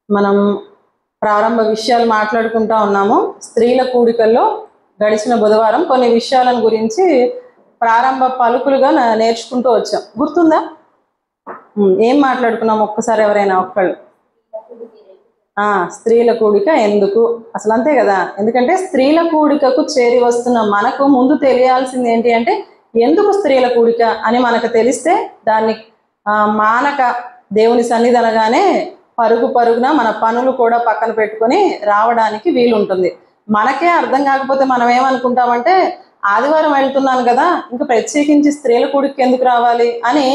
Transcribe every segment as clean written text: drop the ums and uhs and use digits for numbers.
మనం ప్రారంభ విషయాలు మాట్లాడుకుంటా ఉన్నాము. స్త్రీల కూడికల్లో గడిచిన బుధవారం కొన్ని విషయాలను గురించి ప్రారంభ పలుకులుగా నేర్చుకుంటూ వచ్చాం. గుర్తుందా? ఏం మాట్లాడుకున్నాం ఒక్కసారి ఎవరైనా ఒక్కళ్ళు? స్త్రీల కూడిక ఎందుకు, అసలు అంతే కదా. ఎందుకంటే స్త్రీల కూడికకు చేరి వస్తున్న మనకు ముందు తెలియాల్సింది ఏంటి అంటే, ఎందుకు స్త్రీల కూడిక అని మనకు తెలిస్తే దాన్ని మానక దేవుని సన్నిధి అనగానే పరుగున మన పనులు కూడా పక్కన పెట్టుకొని రావడానికి వీలుంటుంది. మనకే అర్థం కాకపోతే మనం ఏమనుకుంటామంటే, ఆదివారం వెళ్తున్నాను కదా, ఇంకా ప్రత్యేకించి స్త్రీల కూడికి ఎందుకు రావాలి అని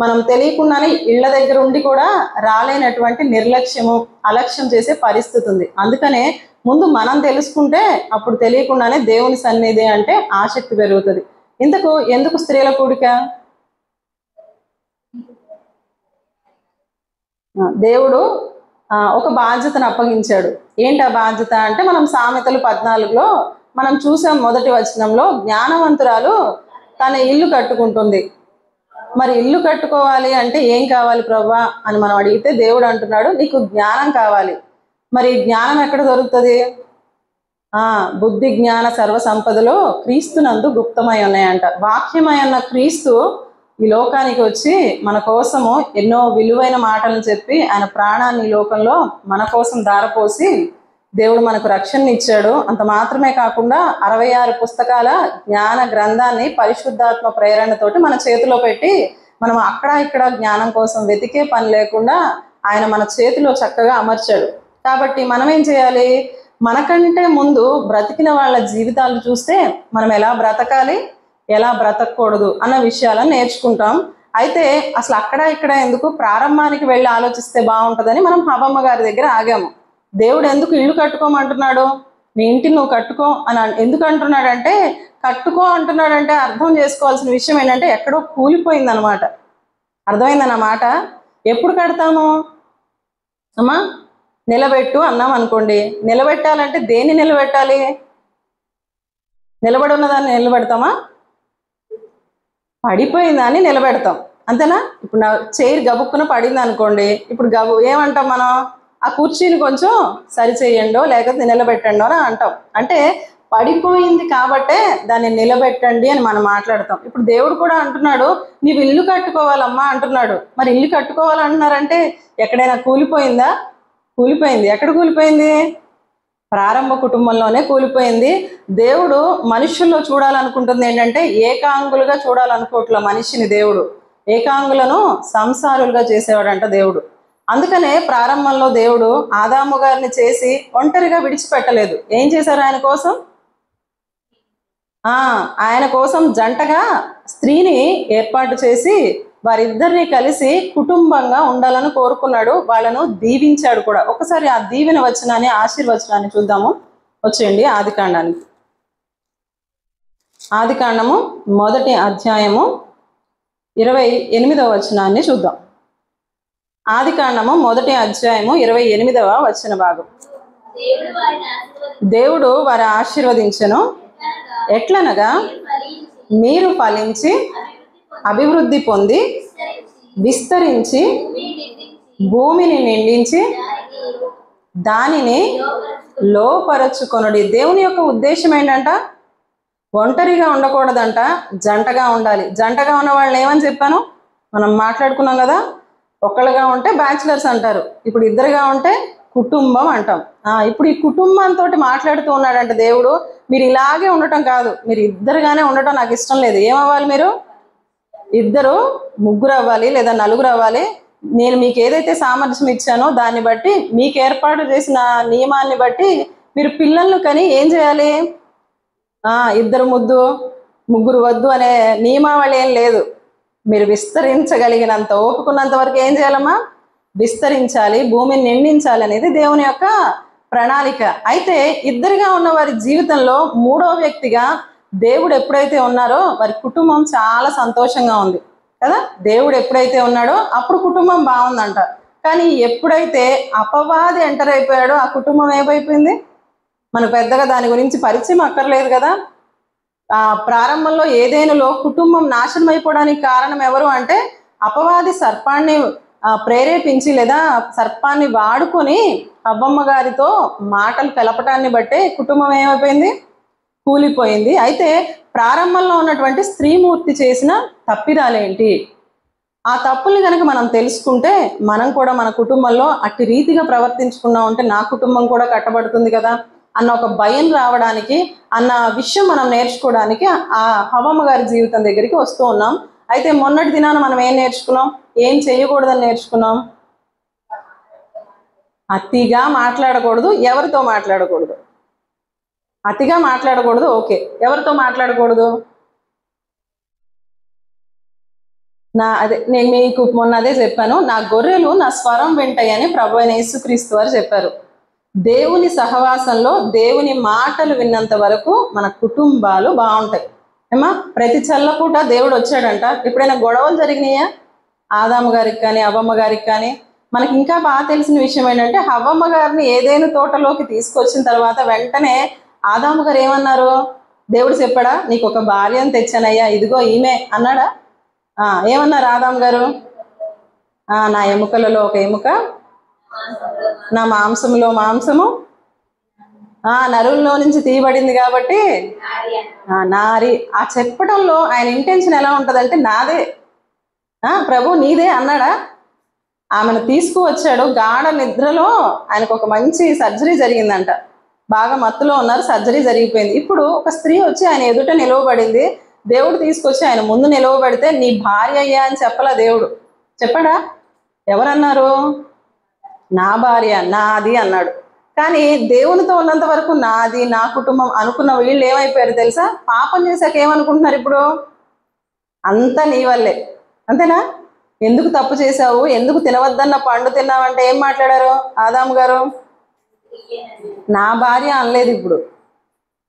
మనం తెలియకుండానే ఇళ్ల దగ్గర ఉండి కూడా రాలేనటువంటి నిర్లక్ష్యము, అలక్ష్యం చేసే పరిస్థితి ఉంది. అందుకనే ముందు మనం తెలుసుకుంటే అప్పుడు తెలియకుండానే దేవుని సన్నిధి అంటే ఆసక్తి పెరుగుతుంది. ఇంతకు ఎందుకు స్త్రీల కూడిక? దేవుడు ఒక బాధ్యతను అప్పగించాడు. ఏంటి ఆ బాధ్యత అంటే, మనం సామెతలు 14లో మనం చూసాం. మొదటి వచనంలో జ్ఞానవంతురాలు తన ఇల్లు కట్టుకుంటుంది. మరి ఇల్లు కట్టుకోవాలి అంటే ఏం కావాలి ప్రభువా అని మనం అడిగితే దేవుడు అంటున్నాడు, నీకు జ్ఞానం కావాలి. మరి జ్ఞానం ఎక్కడ దొరుకుతుంది? బుద్ధి జ్ఞాన సర్వ సంపదలో క్రీస్తునందు గుప్తమై ఉన్నాయంట. వాక్యమై ఉన్న క్రీస్తు ఈ లోకానికి వచ్చి మన కోసము ఎన్నో విలువైన మాటలను చెప్పి ఆయన ప్రాణాన్ని ఈ లోకంలో మన కోసం ధారపోసి దేవుడు మనకు రక్షణ ఇచ్చాడు. అంత మాత్రమే కాకుండా 66 పుస్తకాల జ్ఞాన గ్రంథాన్ని పరిశుద్ధాత్మ ప్రేరణతోటి మన చేతిలో పెట్టి మనం అక్కడ ఇక్కడ జ్ఞానం కోసం వెతికే పని లేకుండా ఆయన మన చేతిలో చక్కగా అమర్చాడు. కాబట్టి మనం ఏం చేయాలి? మనకంటే ముందు బ్రతికిన వాళ్ళ జీవితాలు చూస్తే మనం ఎలా బ్రతకాలి, ఎలా బ్రతకూడదు అన్న విషయాలను నేర్చుకుంటాం. అయితే అసలు అక్కడ ఇక్కడ ఎందుకు, ప్రారంభానికి వెళ్ళి ఆలోచిస్తే బాగుంటుందని మనం హబమ్మ గారి దగ్గర ఆగాము. దేవుడు ఎందుకు ఇల్లు కట్టుకోమంటున్నాడు? నీ ఇంటిని నువ్వు కట్టుకో అని ఎందుకు అంటున్నాడంటే, కట్టుకో అంటున్నాడంటే అర్థం చేసుకోవాల్సిన విషయం ఏంటంటే, ఎక్కడో కూలిపోయింది అనమాట. అర్థమైందన్న మాట. ఎప్పుడు కడతాము అమ్మా? నిలబెట్టు అన్నాం అనుకోండి. నిలబెట్టాలంటే దేన్ని నిలబెట్టాలి? నిలబడి ఉన్నదాన్ని నిలబెడతామా? పడిపోయిందాన్ని నిలబెడతాం, అంతేనా? ఇప్పుడు నా చైర్ గబుక్కున పడింది అనుకోండి, ఇప్పుడు ఏమంటాం మనం? ఆ కుర్చీని కొంచెం సరి చేయండో లేకపోతే నిలబెట్టండో అని అంటాం. అంటే పడిపోయింది కాబట్టే దాన్ని నిలబెట్టండి అని మనం మాట్లాడతాం. ఇప్పుడు దేవుడు కూడా అంటున్నాడు, నీవు ఇల్లు కట్టుకోవాలమ్మా అంటున్నాడు. మరి ఇల్లు కట్టుకోవాలంటున్నారంటే ఎక్కడైనా కూలిపోయిందా? కూలిపోయింది. ఎక్కడ కూలిపోయింది? ప్రారంభ కుటుంబంలోనే కూలిపోయింది. దేవుడు మనుషుల్లో చూడాలనుకుంటుంది ఏంటంటే, ఏకాంగులుగా చూడాలనుకోవట్ల మనిషిని. దేవుడు ఏకాంగులను సంసారులుగా చేసేవాడంట దేవుడు. అందుకనే ప్రారంభంలో దేవుడు ఆదాము గారిని చేసి ఒంటరిగా విడిచిపెట్టలేదు. ఏం చేశారు ఆయన కోసం? ఆయన కోసం జంటగా స్త్రీని ఏర్పాటు చేసి వారిద్దరిని కలిసి కుటుంబంగా ఉండాలని కోరుకున్నాడు. వాళ్ళను దీవించాడు కూడా. ఒకసారి ఆ దీవెన వచనాన్ని, ఆశీర్వచనాన్ని చూద్దాము. వచ్చేయండి ఆదికాండానికి. ఆదికాండము 1వ అధ్యాయము 28వ వచనాన్ని చూద్దాం. ఆదికాండము 1వ అధ్యాయము 28వ వచన భాగం. దేవుడు వారి ఆశీర్వదించెను. ఎట్లనగా, మీరు ఫలించి అభివృద్ధి పొంది విస్తరించి భూమిని నిండించి దానిని లోపరచుకొనుడి. దేవుని యొక్క ఉద్దేశం ఏంటంట? ఒంటరిగా ఉండకూడదంట, జంటగా ఉండాలి. జంటగా ఉన్న వాళ్ళని ఏమని చెప్పాను? మనం మాట్లాడుకున్నాం కదా. ఒక్కళ్ళుగా ఉంటే బ్యాచిలర్స్ అంటారు, ఇప్పుడు ఇద్దరుగా ఉంటే కుటుంబం అంటాం. ఇప్పుడు ఈ కుటుంబంతో మాట్లాడుతూ ఉన్నాడంటే దేవుడు, మీరు ఇలాగే ఉండటం కాదు, మీరు ఇద్దరుగానే ఉండటం నాకు ఇష్టం లేదు. ఏమవ్వాలి? మీరు ఇద్దరు, ముగ్గురు అవ్వాలి, లేదా నలుగురు అవ్వాలి. నేను మీకు ఏదైతే సామర్థ్యం ఇచ్చానో దాన్ని బట్టి, మీకు ఏర్పాటు చేసిన నియమాన్ని బట్టి మీరు పిల్లలను కని ఏం చేయాలి? ఇద్దరు ముద్దు, ముగ్గురు వద్దు అనే నియమావళి ఏం లేదు. మీరు విస్తరించగలిగినంత, ఓపుకున్నంత వరకు ఏం చేయాలమ్మా? విస్తరించాలి, భూమిని నిండించాలి అనేది దేవుని యొక్క ప్రణాళిక. అయితే ఇద్దరుగా ఉన్న వారి జీవితంలో మూడో వ్యక్తిగా దేవుడు ఎప్పుడైతే ఉన్నారో వారి కుటుంబం చాలా సంతోషంగా ఉంది కదా. దేవుడు ఎప్పుడైతే ఉన్నాడో అప్పుడు కుటుంబం బాగుందంట. కానీ ఎప్పుడైతే అపవాది ఎంటర్ అయిపోయాడో ఆ కుటుంబం ఏమైపోయింది? మనకు పెద్దగా దాని గురించి పరిచయం అక్కర్లేదు కదా. ప్రారంభంలో ఏదేనులో కుటుంబం నాశనం అయిపోవడానికి కారణం ఎవరు అంటే, అపవాది సర్పాన్ని ప్రేరేపించి లేదా సర్పాన్ని వాడుకొని హవ్వమ్మ గారితో మాటలు కలపటాన్ని బట్టే కుటుంబం ఏమైపోయింది, కూలిపోయింది. అయితే ప్రారంభంలో ఉన్నటువంటి స్త్రీమూర్తి చేసిన తప్పిదాలేంటి? ఆ తప్పుల్ని కనుక మనం తెలుసుకుంటే మనం కూడా మన కుటుంబంలో అట్టి రీతిగా ప్రవర్తించుకున్నాం అంటే నా కుటుంబం కూడా కట్టబడుతుంది కదా అన్న ఒక భయం రావడానికి, అన్న విషయం మనం నేర్చుకోవడానికి ఆ హవ్వమ్మ గారి జీవితం దగ్గరికి వస్తూ ఉన్నాం. అయితే మొన్నటి దినాన మనం ఏం నేర్చుకున్నాం? ఏం చేయకూడదని నేర్చుకున్నాం? అతిగా మాట్లాడకూడదు. ఎవరితో మాట్లాడకూడదు? అతిగా మాట్లాడకూడదు. ఓకే, ఎవరితో మాట్లాడకూడదు? నేను మీకు మొన్న అదే చెప్పాను, నా గొర్రెలు నా స్వరం వింటాయని ప్రభువైన యేసుక్రీస్తు వారు చెప్పారు. దేవుని సహవాసంలో దేవుని మాటలు విన్నంత వరకు మన కుటుంబాలు బాగుంటాయి. ఏమా, ప్రతి చల్లపూట దేవుడు వచ్చాడంట. ఎప్పుడైనా గొడవలు జరిగినాయా? ఆదాము గారికి కానీ హవ్వమ్మ గారికి కానీ? మనకి ఇంకా బాగా తెలిసిన విషయం ఏంటంటే హవ్వమ్మ గారిని ఏదైనా తోటలోకి తీసుకొచ్చిన తర్వాత వెంటనే ఆదాము గారు ఏమన్నారు? దేవుడు చెప్పాడా, నీకు ఒక భార్యను తెచ్చానయ్యా, ఇదిగో ఈమె అన్నాడా? ఏమన్నారు ఆదాము గారు? నా ఎముకలలో ఒక ఎముక, నా మాంసంలో మాంసము, నరుల్లో నుంచి తీయబడింది కాబట్టి నారి. ఆ చెప్పడంలో ఆయన ఇంటెన్షన్ ఎలా ఉంటుందంటే నాదే, ప్రభు నీదే అన్నాడా? ఆమెను తీసుకువచ్చాడు. గాఢ నిద్రలో ఆయనకు ఒక మంచి సర్జరీ జరిగిందంట. బాగా మత్తులో ఉన్నారు, సర్జరీ జరిగిపోయింది. ఇప్పుడు ఒక స్త్రీ వచ్చి ఆయన ఎదుట నిలవబడింది. దేవుడు తీసుకొచ్చి ఆయన ముందు నిలవబడితే నీ భార్య అయ్యా అని చెప్పలా దేవుడు. చెప్పాడా? ఎవరన్నారు? నా భార్య, నాది అన్నాడు. కానీ దేవునితో ఉన్నంత వరకు నాది, నా కుటుంబం అనుకున్న వీళ్ళు ఏమైపోయారు తెలుసా? పాపం చేశాక ఏమనుకుంటున్నారు ఇప్పుడు? అంతా నీ వల్లే. అంతేనా? ఎందుకు తప్పు చేశావు, ఎందుకు తినవద్దన్న పండు తిన్నావంటే ఏం మాట్లాడారు ఆదాము గారు? నా భార్య అనలేదు. ఇప్పుడు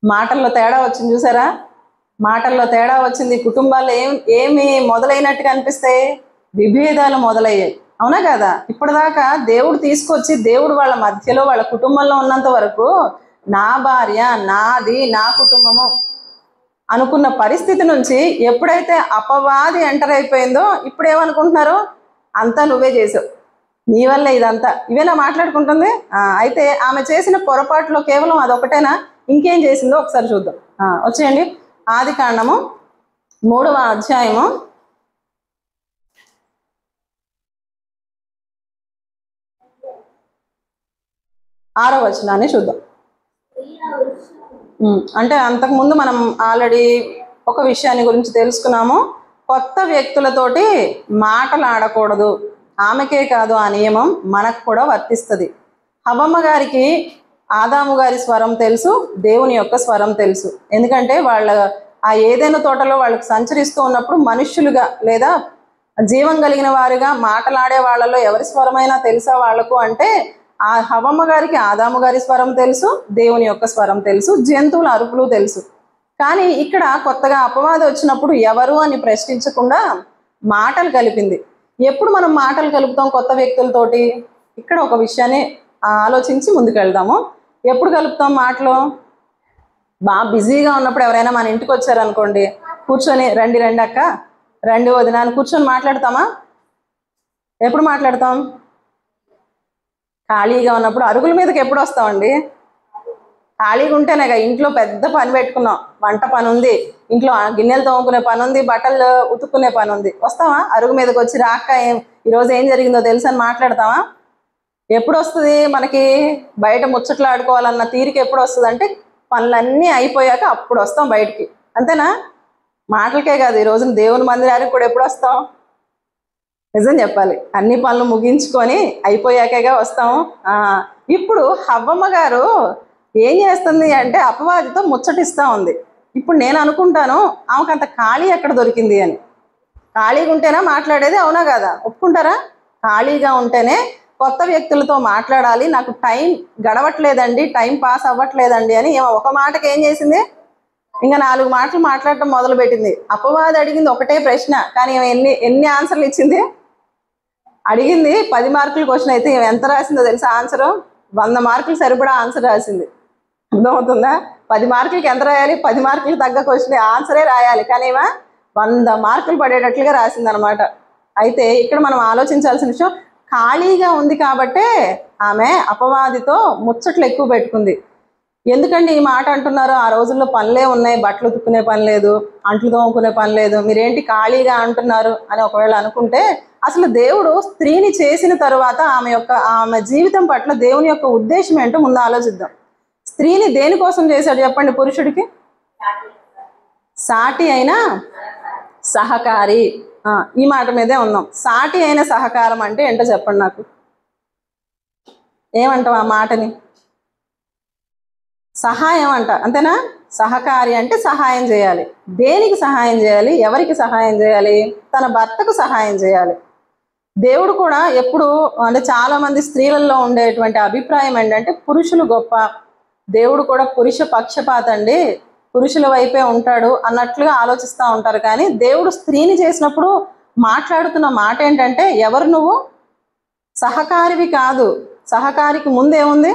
మాటల్లో తేడా వచ్చింది, చూసారా? మాటల్లో తేడా వచ్చింది. కుటుంబాల్లో ఏమి మొదలైనట్టుగా అనిపిస్తాయి? విభేదాలు మొదలయ్యాయి. అవునా కదా? ఇప్పటిదాకా దేవుడు తీసుకొచ్చి దేవుడు వాళ్ళ మధ్యలో వాళ్ళ కుటుంబంలో ఉన్నంత వరకు నా భార్య, నాది, నా కుటుంబము అనుకున్న పరిస్థితి నుంచి ఎప్పుడైతే అపవాది ఎంటర్ అయిపోయిందో ఇప్పుడు ఏమనుకుంటున్నారు? అంతా నువ్వే చేసావు, నీ వల్ల ఇదంతా. ఇవేనా మాట్లాడుకుంటుంది? అయితే ఆమె చేసిన పొరపాటులో కేవలం అదొకటేనా? ఇంకేం చేసిందో ఒకసారి చూద్దాం. వచ్చేయండి, ఆదికాండము 3వ అధ్యాయము 6వ వచనాన్ని చూద్దాం. అంటే అంతకుముందు మనం ఆల్రెడీ ఒక విషయాన్ని గురించి తెలుసుకున్నాము. కొత్త వ్యక్తులతోటి మాటలాడకూడదు. ఆమెకే కాదు, ఆ నియమం మనకు కూడా వర్తిస్తుంది. హవ్వమ్మ గారికి ఆదాము గారి స్వరం తెలుసు, దేవుని యొక్క స్వరం తెలుసు. ఎందుకంటే వాళ్ళ ఆ ఏదైనా తోటలో వాళ్ళకి సంచరిస్తూ ఉన్నప్పుడు మనుష్యులుగా లేదా జీవం కలిగిన వారిగా మాటలాడే వాళ్ళలో ఎవరి స్వరమైనా తెలుసా వాళ్లకు అంటే ఆ హవ్వమ్మ గారికి ఆదాము గారి స్వరం తెలుసు, దేవుని యొక్క స్వరం తెలుసు, జంతువుల అరుపులు తెలుసు. కానీ ఇక్కడ కొత్తగా అపవాదం వచ్చినప్పుడు ఎవరు అని ప్రశ్నించకుండా మాటలు కలిపింది. ఎప్పుడు మనం మాటలు కలుపుతాం కొత్త వ్యక్తులతోటి? ఇక్కడ ఒక విషయాన్ని ఆలోచించి ముందుకెళ్దాము. ఎప్పుడు కలుపుతాం మాటలు? బాగా బిజీగా ఉన్నప్పుడు ఎవరైనా మన ఇంటికి వచ్చారనుకోండి, కూర్చొని రండి రండి అక్క, రండి వదినా అని కూర్చొని మాట్లాడతామా? ఎప్పుడు మాట్లాడతాం? ఖాళీగా ఉన్నప్పుడు. అరుగుల మీదకి ఎప్పుడు వస్తామండి? ఖాళీగా ఉంటేనేగా. ఇంట్లో పెద్ద పని పెట్టుకున్నాం, వంట పని ఉంది, ఇంట్లో గిన్నెలు తోముకునే పని ఉంది, బట్టలు ఉతుక్కునే పని ఉంది, వస్తావా? అరుగు మీదకి వచ్చి రాక్క ఈరోజు ఏం జరిగిందో తెలుసు అని మాట్లాడతావా? ఎప్పుడు వస్తుంది మనకి? బయట ముచ్చట్లు ఆడుకోవాలన్న తీరిక ఎప్పుడు వస్తుంది అంటే పనులన్నీ అయిపోయాక అప్పుడు వస్తాం బయటికి. అంతేనా? మాటలకే కాదు, ఈ రోజున దేవుని మందిరానికి కూడా ఎప్పుడు వస్తాం? నిజం చెప్పాలి, అన్ని పనులు ముగించుకొని అయిపోయాకేగా వస్తాము. ఇప్పుడు హవ్వమ్మ గారు ఏం చేస్తుంది అంటే అపవాదితో ముచ్చటిస్తూ ఉంది. ఇప్పుడు నేను అనుకుంటాను ఆమెకు అంత ఖాళీ ఎక్కడ దొరికింది అని. ఖాళీగా ఉంటేనా మాట్లాడేది? అవునా కదా? ఒప్పుకుంటారా? ఖాళీగా ఉంటేనే కొత్త వ్యక్తులతో మాట్లాడాలి, నాకు టైం గడవట్లేదండి, టైం పాస్ అవ్వట్లేదండి అని ఒక మాటకి ఏం చేసింది? ఇంకా 4 మాటలు మాట్లాడటం మొదలుపెట్టింది. అపవాది అడిగింది ఒకటే ప్రశ్న, కానీ ఎన్ని ఆన్సర్లు ఇచ్చింది? అడిగింది 10 మార్కుల క్వశ్చన్ అయితే ఎంత రాసిందో తెలుసా? ఆన్సరు 100 మార్కులు సరిపడా ఆన్సర్ రాసింది. అర్థమవుతుందా? 10 మార్కులకి ఎంత రాయాలి? 10 మార్కులు తగ్గ క్వశ్చన్ ఆన్సరే రాయాలి, కానీ 100 మార్కులు పడేటట్లుగా రాసింది అనమాట. అయితే ఇక్కడ మనం ఆలోచించాల్సిన విషయం, ఖాళీగా ఉంది కాబట్టే ఆమె అపవాదితో ముచ్చట్లు ఎక్కువ పెట్టుకుంది. ఎందుకండి ఈ మాట అంటున్నారు? ఆ రోజుల్లో పనులే ఉన్నాయి, బట్టలు ఉతుక్కునే పని లేదు, అంట్లు తోముకునే పని లేదు, మీరేంటి ఖాళీగా అంటున్నారు అని ఒకవేళ అనుకుంటే, అసలు దేవుడు స్త్రీని చేసిన తరువాత ఆమె జీవితం పట్ల దేవుని యొక్క ఉద్దేశం ఏంటో ముందు ఆలోచిద్దాం. స్త్రీని దేనికోసం చేశాడు చెప్పండి? పురుషుడికి సాటి అయిన సహకారి. ఈ మాట మీదే ఉన్నాం. సాటి అయిన సహకారం అంటే ఏంటో చెప్పండి నాకు. ఏమంటావు ఆ మాటని? సహాయం అంట, అంతేనా? సహకారి అంటే సహాయం చేయాలి. దేనికి సహాయం చేయాలి? ఎవరికి సహాయం చేయాలి? తన భర్తకు సహాయం చేయాలి. దేవుడు కూడా ఎప్పుడు అంటే చాలా మంది స్త్రీలలో ఉండేటువంటి అభిప్రాయం ఏంటంటే పురుషులు గొప్ప, దేవుడు కూడా పురుష పక్షపాత అండి, పురుషుల వైపే ఉంటాడు అన్నట్లుగా ఆలోచిస్తూ ఉంటారు. కానీ దేవుడు స్త్రీని చేసినప్పుడు మాట్లాడుతున్న మాట ఏంటంటే, ఎవరు నువ్వు? సహకారివి కాదు. సహకారికి ముందేముంది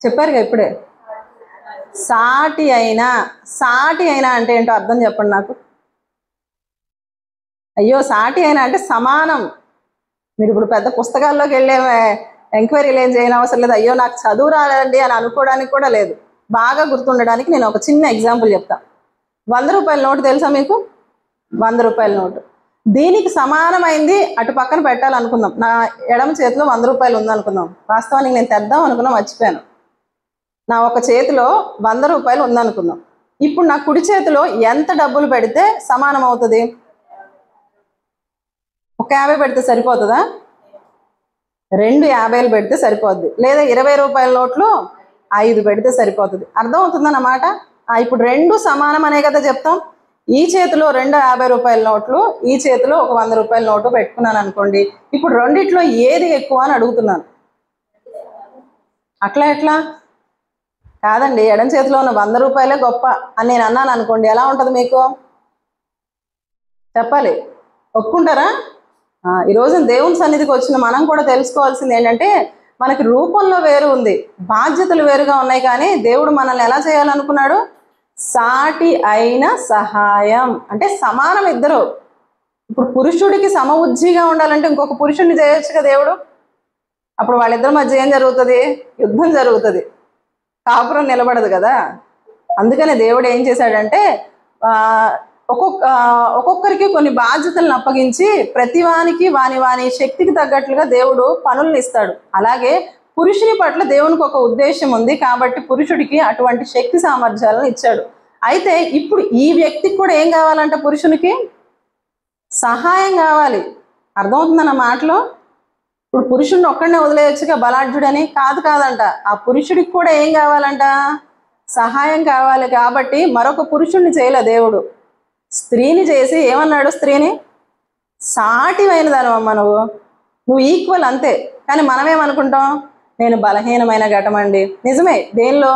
చెప్పారుగా ఇప్పుడే, సాటి అయినా. సాటి అయినా అంటే ఏంటో అర్థం చెప్పండి నాకు. అయ్యో, సాటి అయినా అంటే సమానం. మీరు ఇప్పుడు పెద్ద పుస్తకాల్లోకి వెళ్ళే ఎంక్వైరీలు ఏం చేయని అవసరం లేదు. అయ్యో నాకు చదువు రాదండి అని అనుకోవడానికి కూడా లేదు. బాగా గుర్తుండడానికి నేను ఒక చిన్న ఎగ్జాంపుల్ చెప్తా. 100 రూపాయల నోటు తెలుసా మీకు? 100 రూపాయల నోటు దీనికి సమానమైంది అటు పక్కన పెట్టాలనుకుందాం. నా ఎడమ చేతిలో 100 రూపాయలు ఉందనుకుందాం. వాస్తవానికి నేను తెద్దాం అనుకున్నా, మర్చిపోయాను. నా ఒక చేతిలో 100 రూపాయలు ఉందనుకుందాం. ఇప్పుడు నా కుడి చేతిలో ఎంత డబ్బులు పెడితే సమానం అవుతుంది? ఒక 50 పెడితే సరిపోతుందా? 2 50లు పెడితే సరిపోద్ది. లేదా 20 రూపాయల నోట్లు 5 పెడితే సరిపోతుంది. అర్థం అవుతుందన్నమాట. ఇప్పుడు 2 సమానం అనే కదా చెప్తాం. ఈ చేతిలో 2 50 రూపాయల నోట్లు, ఈ చేతిలో ఒక 100 రూపాయల నోటు పెట్టుకున్నాను అనుకోండి. ఇప్పుడు రెండిట్లో ఏది ఎక్కువ అని అడుగుతున్నాను. అట్లా ఎట్లా కాదండి, ఎడం చేతిలో ఉన్న 100 రూపాయలే గొప్ప అని నేను అన్నాను అనుకోండి, ఎలా ఉంటుంది మీకు? చెప్పాలి, ఒప్పుకుంటారా? ఈరోజు దేవుని సన్నిధికి వచ్చిన మనం కూడా తెలుసుకోవాల్సింది ఏంటంటే, మనకి రూపంలో వేరు ఉంది, బాధ్యతలు వేరుగా ఉన్నాయి. కానీ దేవుడు మనల్ని ఎలా చేయాలనుకున్నాడు? సాటి అయిన సహాయం అంటే సమానం ఇద్దరు. ఇప్పుడు పురుషుడికి సమ ఉజ్జీగా ఉండాలంటే ఇంకొక పురుషుడిని చేయొచ్చుగా దేవుడు. అప్పుడు వాళ్ళిద్దరి మధ్య ఏం జరుగుతుంది? యుద్ధం జరుగుతుంది, కాపురం నిలబడదు కదా. అందుకనే దేవుడు ఏం చేశాడంటే ఒక్కొక్కరికి కొన్ని బాధ్యతలను అప్పగించి ప్రతివానికి వాని శక్తికి తగ్గట్లుగా దేవుడు పనులను ఇస్తాడు. అలాగే పురుషుని పట్ల దేవునికి ఒక ఉద్దేశం ఉంది కాబట్టి పురుషుడికి అటువంటి శక్తి సామర్థ్యాలను ఇచ్చాడు. అయితే ఇప్పుడు ఈ వ్యక్తికి కూడా ఏం కావాలంట? పురుషునికి సహాయం కావాలి. అర్థమవుతుందన్న మాటలో? ఇప్పుడు పురుషుడిని ఒక్కడనే వదిలేయచ్చుగా బలాఢ్యుడని? కాదంట. ఆ పురుషుడికి కూడా ఏం కావాలంట? సహాయం కావాలి. కాబట్టి మరొక పురుషుడిని చేయలే దేవుడు, స్త్రీని చేసి ఏమన్నాడు? స్త్రీని సాటివైనదానమ్మా, నువ్వు ఈక్వల్ అంతే. కానీ మనమేమనుకుంటాం? నేను బలహీనమైన ఘటమండి. నిజమే, దేనిలో?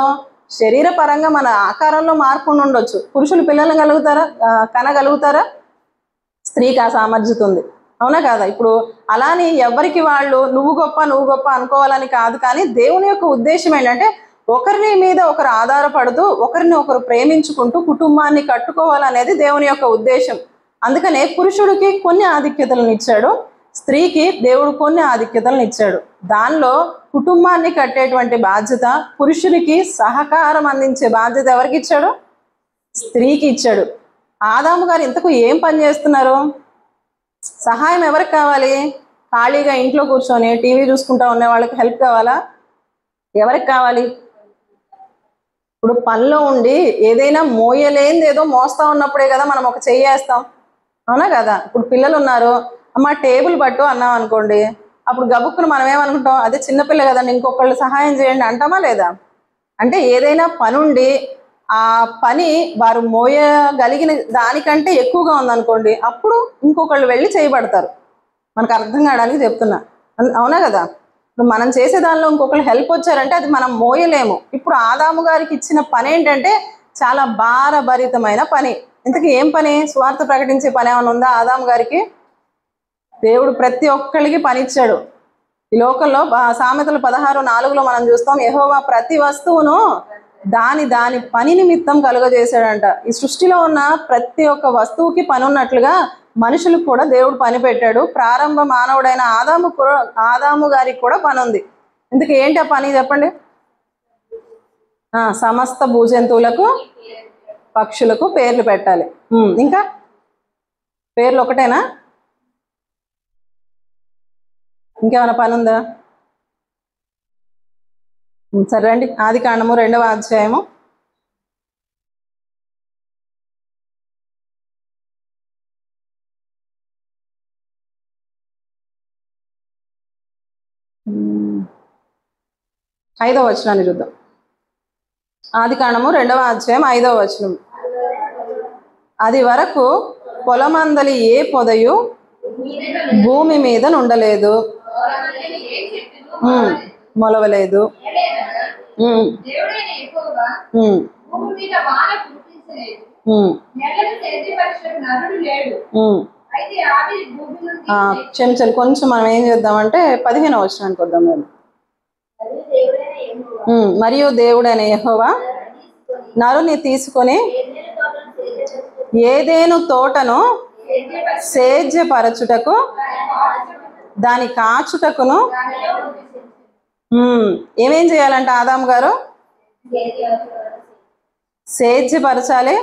శరీరపరంగా మన ఆకారంలో మార్పు ఉండొచ్చు. పురుషులు పిల్లలు కనగలుగుతారా? స్త్రీకి ఆ సామర్థ్యత ఉంది, అవునా కాదా? ఇప్పుడు అలాని ఎవరికి వాళ్ళు నువ్వు గొప్ప అనుకోవాలని కాదు. కానీ దేవుని యొక్క ఉద్దేశం ఏంటంటే ఒకరిని మీద ఒకరు ఆధారపడుతూ ఒకరిని ఒకరు ప్రేమించుకుంటూ కుటుంబాన్ని కట్టుకోవాలనేది దేవుని యొక్క ఉద్దేశం. అందుకనే పురుషుడికి కొన్ని ఆధిక్యతలను ఇచ్చాడు, స్త్రీకి దేవుడు కొన్ని ఆధిక్యతలను ఇచ్చాడు. దానిలో కుటుంబాన్ని కట్టేటువంటి బాధ్యత పురుషునికి, సహకారం అందించే బాధ్యత ఎవరికి ఇచ్చాడు? స్త్రీకి ఇచ్చాడు. ఆదాము గారు ఇంతకు ఏం పని చేస్తున్నారు? సహాయం ఎవరికి కావాలి? ఖాళీగా ఇంట్లో కూర్చొని టీవీ చూసుకుంటా ఉండే వాళ్ళకి హెల్ప్ కావాలా? ఎవరికి కావాలి? ఇప్పుడు పనిలో ఉండి ఏదైనా మోయలేనిది ఏదో మోస్తా ఉన్నప్పుడే కదా మనం ఒక చెయ్యి వేస్తాం, అవునా కదా? ఇప్పుడు పిల్లలు ఉన్నారు, అమ్మ టేబుల్ పట్టు అన్నాం అనుకోండి, అప్పుడు గబుక్కును మనం ఏమనుకుంటాం? అదే చిన్నపిల్ల కదండి, ఇంకొకళ్ళు సహాయం చేయండి అంటామా లేదా? అంటే ఏదైనా పని ఉండి ఆ పని వారు మోయగలిగిన దానికంటే ఎక్కువగా ఉందనుకోండి, అప్పుడు ఇంకొకళ్ళు వెళ్ళి చేయబడతారు. మనకు అర్థం కావడానికి చెప్తున్నా, అవునా కదా? ఇప్పుడు మనం చేసే దానిలో ఇంకొకళ్ళు హెల్ప్ వచ్చారంటే అది మనం మోయలేము. ఇప్పుడు ఆదాము గారికి ఇచ్చిన పని ఏంటంటే చాలా భారభరితమైన పని. ఇంతకీ ఏం పని? స్వార్థ ప్రకటించే పని ఏమైనా ఉందా ఆదాము గారికి? దేవుడు ప్రతి ఒక్కళ్ళకి పని ఇచ్చాడు. ఈ లోకంలో సామెతలు 16:4 మనం చూస్తాం, యెహోవా ప్రతి వస్తువును దాని పని నిమిత్తం కలుగజేశాడంట. ఈ సృష్టిలో ఉన్న ప్రతి ఒక్క వస్తువుకి పని ఉన్నట్లుగా మనుషులకు కూడా దేవుడు పని పెట్టాడు. ప్రారంభ మానవుడైన ఆదాము గారికి కూడా పని ఉంది. ఇందుకు ఏంటి ఆ పని చెప్పండి? సమస్త భూజంతువులకు పక్షులకు పేర్లు పెట్టాలి. ఇంకా పేర్లు ఒకటేనా? ఇంకేమైనా పని ఉందా? సరే రండి, ఆదికాండము 2వ అధ్యాయము. ఐదవ వచనాన్ని చూద్దాం. ఆదికాండము 2వ అధ్యాయం 5వ వచనం. అది వరకు పొలమందలి ఏ పొదయు భూమి మీద ఉండలేదు, మొలవలేదు. క్షమించాలి, కొంచెం మనం ఏం చేద్దామంటే 15వ వచనానికి వద్దాం. మేము మరియు దేవుడైన యెహోవా నరుని తీసుకొని ఏదేను తోటను సేద్యపరచుటకు దాని కాచుటకును ఏమేం చేయాలంట ఆదాము గారు? సేద్యపరచాలి,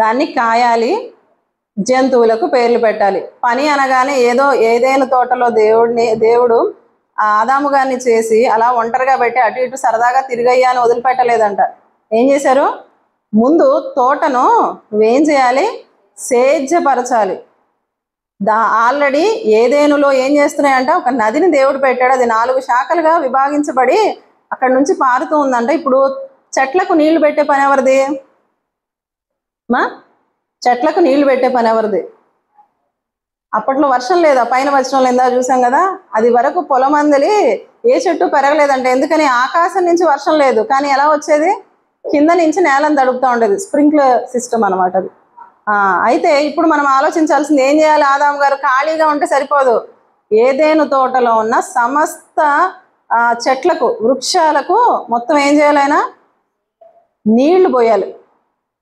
దాన్ని కాయాలి, జంతువులకు పేర్లు పెట్టాలి. పని అనగానే ఏదైనా తోటలో దేవుడు ఆదాము గారిని చేసి అలా ఒంటరిగా పెట్టి అటు ఇటు సరదాగా తిరిగయ్యా అని వదిలిపెట్టలేదంట. ఏం చేశారు? ముందు తోటను నువ్వేం చేయాలి? సేద్యపరచాలి. ఆల్రెడీ ఏదేనులో ఏం చేస్తున్నాయంట? ఒక నదిని దేవుడు పెట్టాడు. అది 4 శాఖలుగా విభాగించబడి అక్కడ నుంచి పారుతూ ఉందంట. ఇప్పుడు చెట్లకు నీళ్లు పెట్టే పని ఎవరిది? చెట్లకు నీళ్లు పెట్టే పని ఎవరిది? అప్పట్లో వర్షం లేదా? పైన వచనంలో ఎందా చూసాం కదా, అది వరకు పొలమందలి ఏ చెట్టు పెరగలేదంటే. ఎందుకని? ఆకాశం నుంచి వర్షం లేదు, కానీ ఎలా వచ్చేది? కింద నుంచి నేలను తడుపుతూ ఉండేది. స్ప్రింక్లర్ సిస్టమ్ అనమాట అది. అయితే ఇప్పుడు మనం ఆలోచించాల్సింది ఏం చేయాలి? ఆదాము గారు ఖాళీగా ఉంటే సరిపోదు. ఏదేను తోటలో ఉన్న సమస్త చెట్లకు, వృక్షాలకు మొత్తం ఏం చేయాలైనా? నీళ్లు పోయాలి.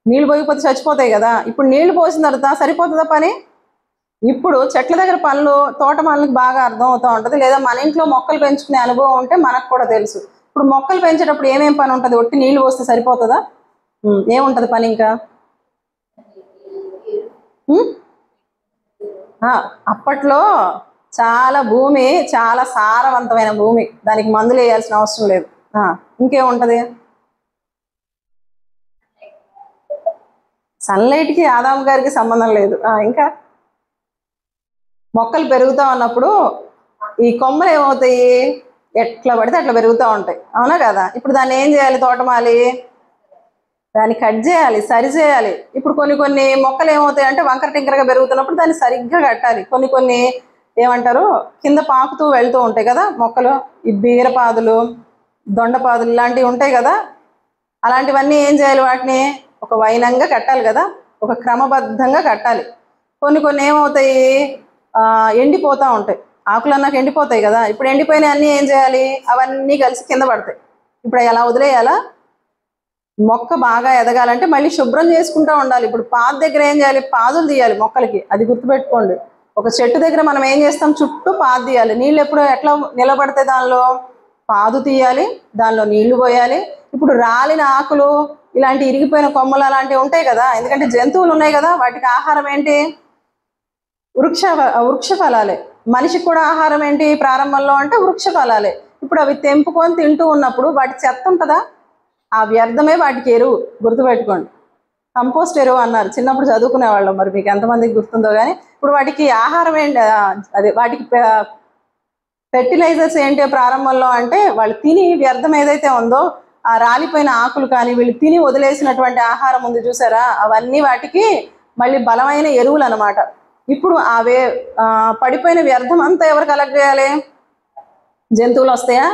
నీళ్లు పోయిపోతే చచ్చిపోతాయి కదా. ఇప్పుడు నీళ్లు పోసిన తర్వాత సరిపోతుందా పని? ఇప్పుడు చెట్ల దగ్గర పనులు, తోట పనులకు బాగా అర్థం అవుతూ ఉంటుంది. లేదా మన ఇంట్లో మొక్కలు పెంచుకునే అనుభవం ఉంటే మనకు కూడా తెలుసు. ఇప్పుడు మొక్కలు పెంచేటప్పుడు ఏమేం పని ఉంటుంది? ఒట్టి నీళ్లు పోస్తే సరిపోతుందా? ఏముంటుంది పని ఇంకా? అప్పట్లో భూమి చాలా సారవంతమైన భూమి, దానికి మందులు వేయాల్సిన అవసరం లేదు. ఇంకేముంటది? సన్లైట్కి ఆదాము గారికి సంబంధం లేదు. ఇంకా మొక్కలు పెరుగుతూ ఉన్నప్పుడు ఈ కొమ్మలు ఏమవుతాయి? ఎట్లా పడితే అట్లా పెరుగుతూ ఉంటాయి, అవునా కదా? ఇప్పుడు దాన్ని ఏం చేయాలి? తోటమాలి దాన్ని కట్ చేయాలి, సరి చేయాలి. ఇప్పుడు కొన్ని మొక్కలు ఏమవుతాయి అంటే వంకర టింకరగా పెరుగుతున్నప్పుడు దాన్ని సరిగ్గా కట్టాలి. కొన్ని ఏమంటారు, కింద పాకుతూ వెళ్తూ ఉంటాయి కదా మొక్కలు. ఈ బీరపాదులు, దొండపాదులు ఇలాంటివి ఉంటాయి కదా. అలాంటివన్నీ ఏం చేయాలి? వాటిని ఒక వైనంగా కట్టాలి కదా, ఒక క్రమబద్ధంగా కట్టాలి. కొన్ని ఏమవుతాయి? ఎండిపోతూ ఉంటాయి. ఆకులు అన్నాక ఎండిపోతాయి కదా. ఇప్పుడు ఎండిపోయిన అన్నీ ఏం చేయాలి? అవన్నీ కలిసి కింద పడతాయి. ఇప్పుడు ఎలా వదిలేయాలా? మొక్క బాగా ఎదగాలంటే మళ్ళీ శుభ్రం చేసుకుంటూ ఉండాలి. ఇప్పుడు పాదు దగ్గర ఏం చేయాలి? పాదులు తీయాలి మొక్కలకి. అది గుర్తుపెట్టుకోండి. ఒక చెట్టు దగ్గర మనం ఏం చేస్తాం? చుట్టూ పాదు తీయాలి. నీళ్ళు ఎట్లా నిలబడతాయి? దానిలో పాదు తీయాలి, దానిలో నీళ్లు పోయాలి. ఇప్పుడు రాలిన ఆకులు, ఇలాంటి ఇరిగిపోయిన కొమ్మలు అలాంటివి ఉంటాయి కదా. ఎందుకంటే జంతువులు ఉన్నాయి కదా, వాటికి ఆహారం ఏంటి? వృక్ష ఫలాలే. మనిషికి కూడా ఆహారం ఏంటి ప్రారంభంలో అంటే? వృక్ష ఫలాలే. ఇప్పుడు అవి తెంపుకొని తింటూ ఉన్నప్పుడు వాటి చెత్త ఉంటుందా? ఆ వ్యర్థమే వాటికి ఎరువు. గుర్తుపెట్టుకోండి. కంపోస్ట్ ఎరువు అన్నారు చిన్నప్పుడు చదువుకునేవాళ్ళం. మరి మీకు ఎంతమందికి గుర్తుందో కానీ. ఇప్పుడు వాటికి ఆహారం ఏంటి? అదే వాటికి ఫెర్టిలైజర్స్ ఏంటి ప్రారంభంలో అంటే? వాళ్ళు తిని వ్యర్థం ఏదైతే ఉందో, ఆ రాలిపోయిన ఆకులు కానీ వీళ్ళు తిని వదిలేసినటువంటి ఆహారం ఉంది చూసారా, అవన్నీ వాటికి మళ్ళీ బలమైన ఎరువులు అనమాట. ఇప్పుడు పడిపోయిన వ్యర్థం అంతా ఎవరు కలెక్ట్ చేయాలి? జంతువులు వస్తాయా?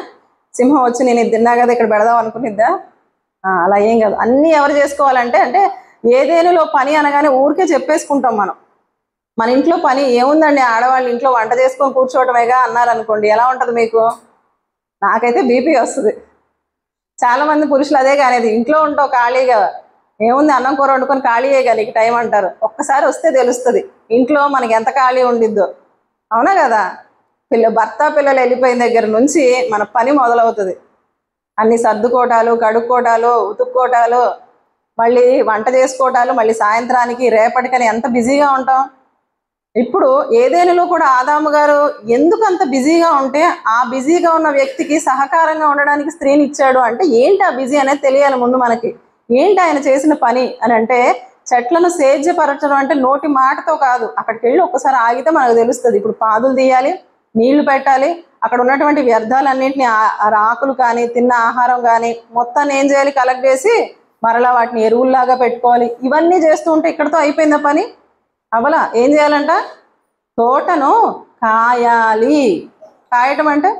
సింహం వచ్చి నేను ఇది తిన్నా కదా ఇక్కడ పెడదాం అనుకునిద్దా? అలా ఏం కాదు. అన్నీ ఎవరు చేసుకోవాలంటే ఏదేనిలో పని అనగానే ఊరికే చెప్పేసుకుంటాం మనం. మన ఇంట్లో పని ఏముందండి, ఆడవాళ్ళు ఇంట్లో వంట చేసుకొని కూర్చోవటమేగా అన్నారనుకోండి, ఎలా ఉంటుంది మీకు? నాకైతే బీపీ వస్తుంది. చాలామంది పురుషులు అదే కానేది, ఇంట్లో ఉంటావు ఖాళీగా, ఏముంది అన్నం కూర వండుకొని ఖాళీయే కానీ టైం అంటారు. ఒక్కసారి వస్తే తెలుస్తుంది ఇంట్లో మనకి ఎంత ఖాళీ ఉండిద్దో, అవునా కదా? భర్త పిల్లలు వెళ్ళిపోయిన దగ్గర నుంచి మన పని మొదలవుతుంది. అన్ని సర్దుకోవటాలు, కడుక్కోవటాలు, ఉతుక్కోవటాలు, మళ్ళీ వంట చేసుకోవటాలు, మళ్ళీ సాయంత్రానికి రేపటికని ఎంత బిజీగా ఉంటాం. ఇప్పుడు ఏదేనులో కూడా ఆదాము గారు ఎందుకు అంత బిజీగా ఉంటే ఆ బిజీగా ఉన్న వ్యక్తికి సహకారంగా ఉండడానికి స్త్రీని ఇచ్చాడు అంటే ఏంటి ఆ బిజీ అనేది తెలియాలి ముందు మనకి. ఏంటి ఆయన చేసిన పని అని అంటే, చెట్లను సేద్యపరచడం అంటే నోటి మాటతో కాదు, అక్కడికి వెళ్ళి ఒక్కసారి ఆగితే మనకు తెలుస్తుంది. ఇప్పుడు పాదులు తీయాలి, నీళ్లు పెట్టాలి, అక్కడ ఉన్నటువంటి వ్యర్థాలన్నింటినీ ఆకులు కానీ తిన్న ఆహారం కానీ మొత్తాన్ని ఏం చేయాలి, కలెక్ట్ చేసి మరలా వాటిని ఎరువుల్లాగా పెట్టుకోవాలి. ఇవన్నీ చేస్తూ ఉంటే ఇక్కడతో అయిపోయిందా పని? అవలా. ఏం చేయాలంట? తోటను కాయాలి. కాయటం అంటే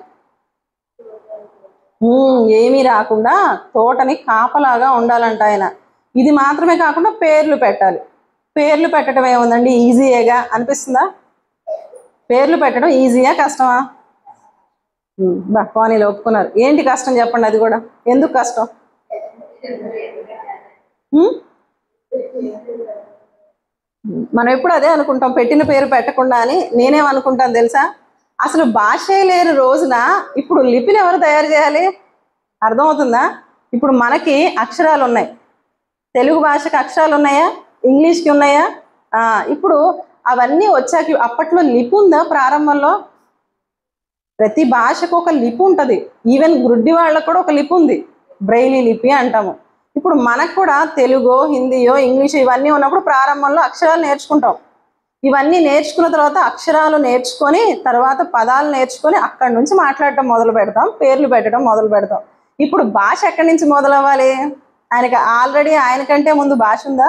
ఏమీ రాకుండా తోటని కాపలాగా ఉండాలంట ఆయన. ఇది మాత్రమే కాకుండా పేర్లు పెట్టాలి. పేర్లు పెట్టడం ఏముందండి, ఈజీయేగా అనిపిస్తుందా? పేర్లు పెట్టడం ఈజీయా కష్టమా? పోనీలు ఒప్పుకున్నారు. ఏంటి కష్టం చెప్పండి, అది కూడా. ఎందుకు కష్టం? మనం ఎప్పుడు అదే అనుకుంటాం, పెట్టిన పేరు పెట్టకుండా అని. నేనేమనుకుంటాను తెలుసా, అసలు భాషే లేని రోజున ఇప్పుడు లిపిని ఎవరు తయారు చేయాలి? అర్థమవుతుందా? ఇప్పుడు మనకి అక్షరాలు ఉన్నాయి, తెలుగు భాషకి అక్షరాలు ఉన్నాయా, ఇంగ్లీష్కి ఉన్నాయా? ఇప్పుడు అవన్నీ వచ్చాక అప్పట్లో లిపి ఉందా? ప్రారంభంలో ప్రతి భాషకు ఒక లిపి ఉంటుంది. ఈవెన్ గుడ్డి వాళ్ళకు కూడా ఒక లిపి ఉంది, బ్రెయిలీ లిపి అంటాము. ఇప్పుడు మనకు కూడా తెలుగో, హిందీయో, ఇంగ్లీష్ ఇవన్నీ ఉన్నప్పుడు ప్రారంభంలో అక్షరాలు నేర్చుకుంటాం. ఇవన్నీ నేర్చుకున్న తర్వాత అక్షరాలు నేర్చుకొని తర్వాత పదాలు నేర్చుకొని అక్కడి నుంచి మాట్లాడటం మొదలు పెడతాం, పేర్లు పెట్టడం మొదలు పెడతాం. ఇప్పుడు భాష ఎక్కడి నుంచి మొదలవ్వాలి? ఆయనకి ఆల్రెడీ ఆయనకంటే ముందు భాష ఉందా?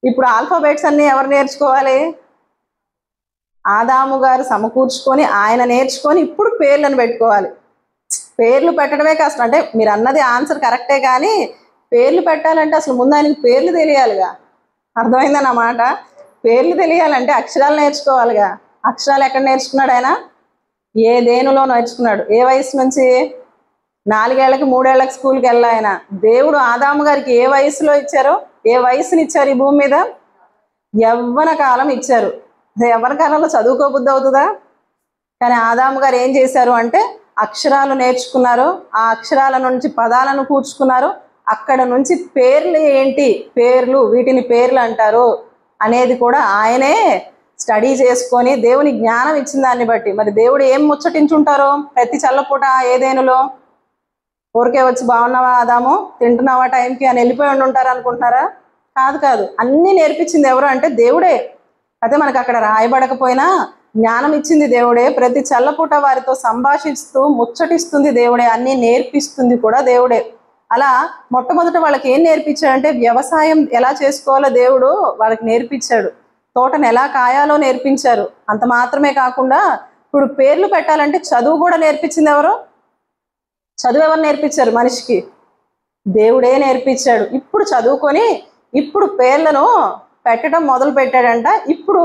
ఇప్పుడు ఆల్ఫాబెట్స్ అన్నీ ఎవరు నేర్చుకోవాలి? ఆదాము గారు సమకూర్చుకొని ఆయన నేర్చుకొని ఇప్పుడు పేర్లను పెట్టుకోవాలి. పేర్లు పెట్టడమే కష్టం. అంటే మీరు అన్నది ఆన్సర్ కరెక్టే, కానీ పేర్లు పెట్టాలంటే అసలు ముందు ఆయనకి పేర్లు తెలియాలిగా. అర్థమైందా నా మాట? పేర్లు తెలియాలంటే అక్షరాలు నేర్చుకోవాలిగా. అక్షరాలు ఎక్కడ నేర్చుకున్నాడు ఆయన? ఏదేనులో నేర్చుకున్నాడు. ఏ వయసు నుంచి? 4 ఏళ్ళకి 3 ఏళ్ళకి స్కూల్కి వెళ్ళా ఆయన. దేవుడు ఆదాము గారికి ఏ వయసులో ఇచ్చారో, ఏ వయసుని ఇచ్చారు ఈ భూమి మీద? యవ్వన కాలం ఇచ్చారు. యవ్వన కాలంలో చదువుకోబుద్ధి అవుతుందా? కానీ ఆదాము గారు ఏం చేశారు అంటే అక్షరాలు నేర్చుకున్నారు, ఆ అక్షరాల నుంచి పదాలను కూర్చుకున్నారు. అక్కడ నుంచి పేర్లు ఏంటి, పేర్లు, వీటిని పేర్లు అంటారు అనేది కూడా ఆయనే స్టడీ చేసుకొని దేవుని జ్ఞానం ఇచ్చిన దాన్ని బట్టి. మరి దేవుడు ఏం ముచ్చటించుంటారో ప్రతి చల్లపూట ఏదేనులో? ఊరికే వచ్చి బాగున్నావా ఆదాము, తింటున్నావా టైంకి అని వెళ్ళిపోయి ఉంటారు అనుకుంటున్నారా? కాదు కాదు, అన్నీ నేర్పించింది ఎవరు అంటే దేవుడే. అదే మనకు అక్కడ రాయబడకపోయినా జ్ఞానం ఇచ్చింది దేవుడే. ప్రతి చల్లపూట వారితో సంభాషిస్తూ ముచ్చటిస్తుంది దేవుడే, అన్నీ నేర్పిస్తుంది కూడా దేవుడే. అలా మొట్టమొదట వాళ్ళకి ఏం నేర్పించాడంటే వ్యవసాయం ఎలా చేసుకోవాలో దేవుడు వాళ్ళకి నేర్పించాడు. తోటను ఎలా కాయాలో నేర్పించారు. అంత మాత్రమే కాకుండా ఇప్పుడు పేర్లు పెట్టాలంటే చదువు కూడా నేర్పించింది ఎవరు? చదువు ఎవరు నేర్పించారు మనిషికి? దేవుడే నేర్పించాడు. ఇప్పుడు చదువుకొని ఇప్పుడు పేర్లను పెట్టడం మొదలు పెట్టాడంట. ఇప్పుడు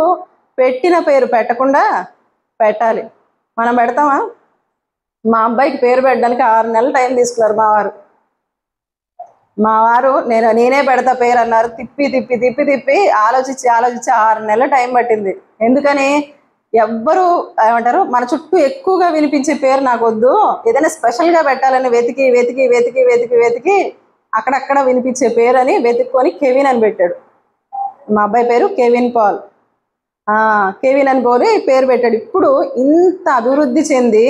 పెట్టిన పేరు పెట్టకుండా పెట్టాలి. మనం పెడతామా? మా అబ్బాయికి పేరు పెట్టడానికి 6 నెలలు టైం తీసుకున్నారు మా వారు. నేనే పెడతా పేరు అన్నారు. తిప్పి తిప్పి తిప్పి తిప్పి ఆలోచించి 6 నెలలు టైం పట్టింది. ఎందుకని? ఎవ్వరు ఏమంటారు, మన చుట్టూ ఎక్కువగా వినిపించే పేరు నాకు వద్దు, ఏదైనా స్పెషల్గా పెట్టాలని వెతికి వెతికి వెతికి వెతికి వెతికి అక్కడక్కడ వినిపించే పేరు అని వెతుక్కొని కెవిన్ అని పెట్టాడు. మా అబ్బాయి పేరు కెవిన్ పాల్. కెవిన్ అని పోలి పేరు పెట్టాడు. ఇప్పుడు ఇంత అభివృద్ధి చెంది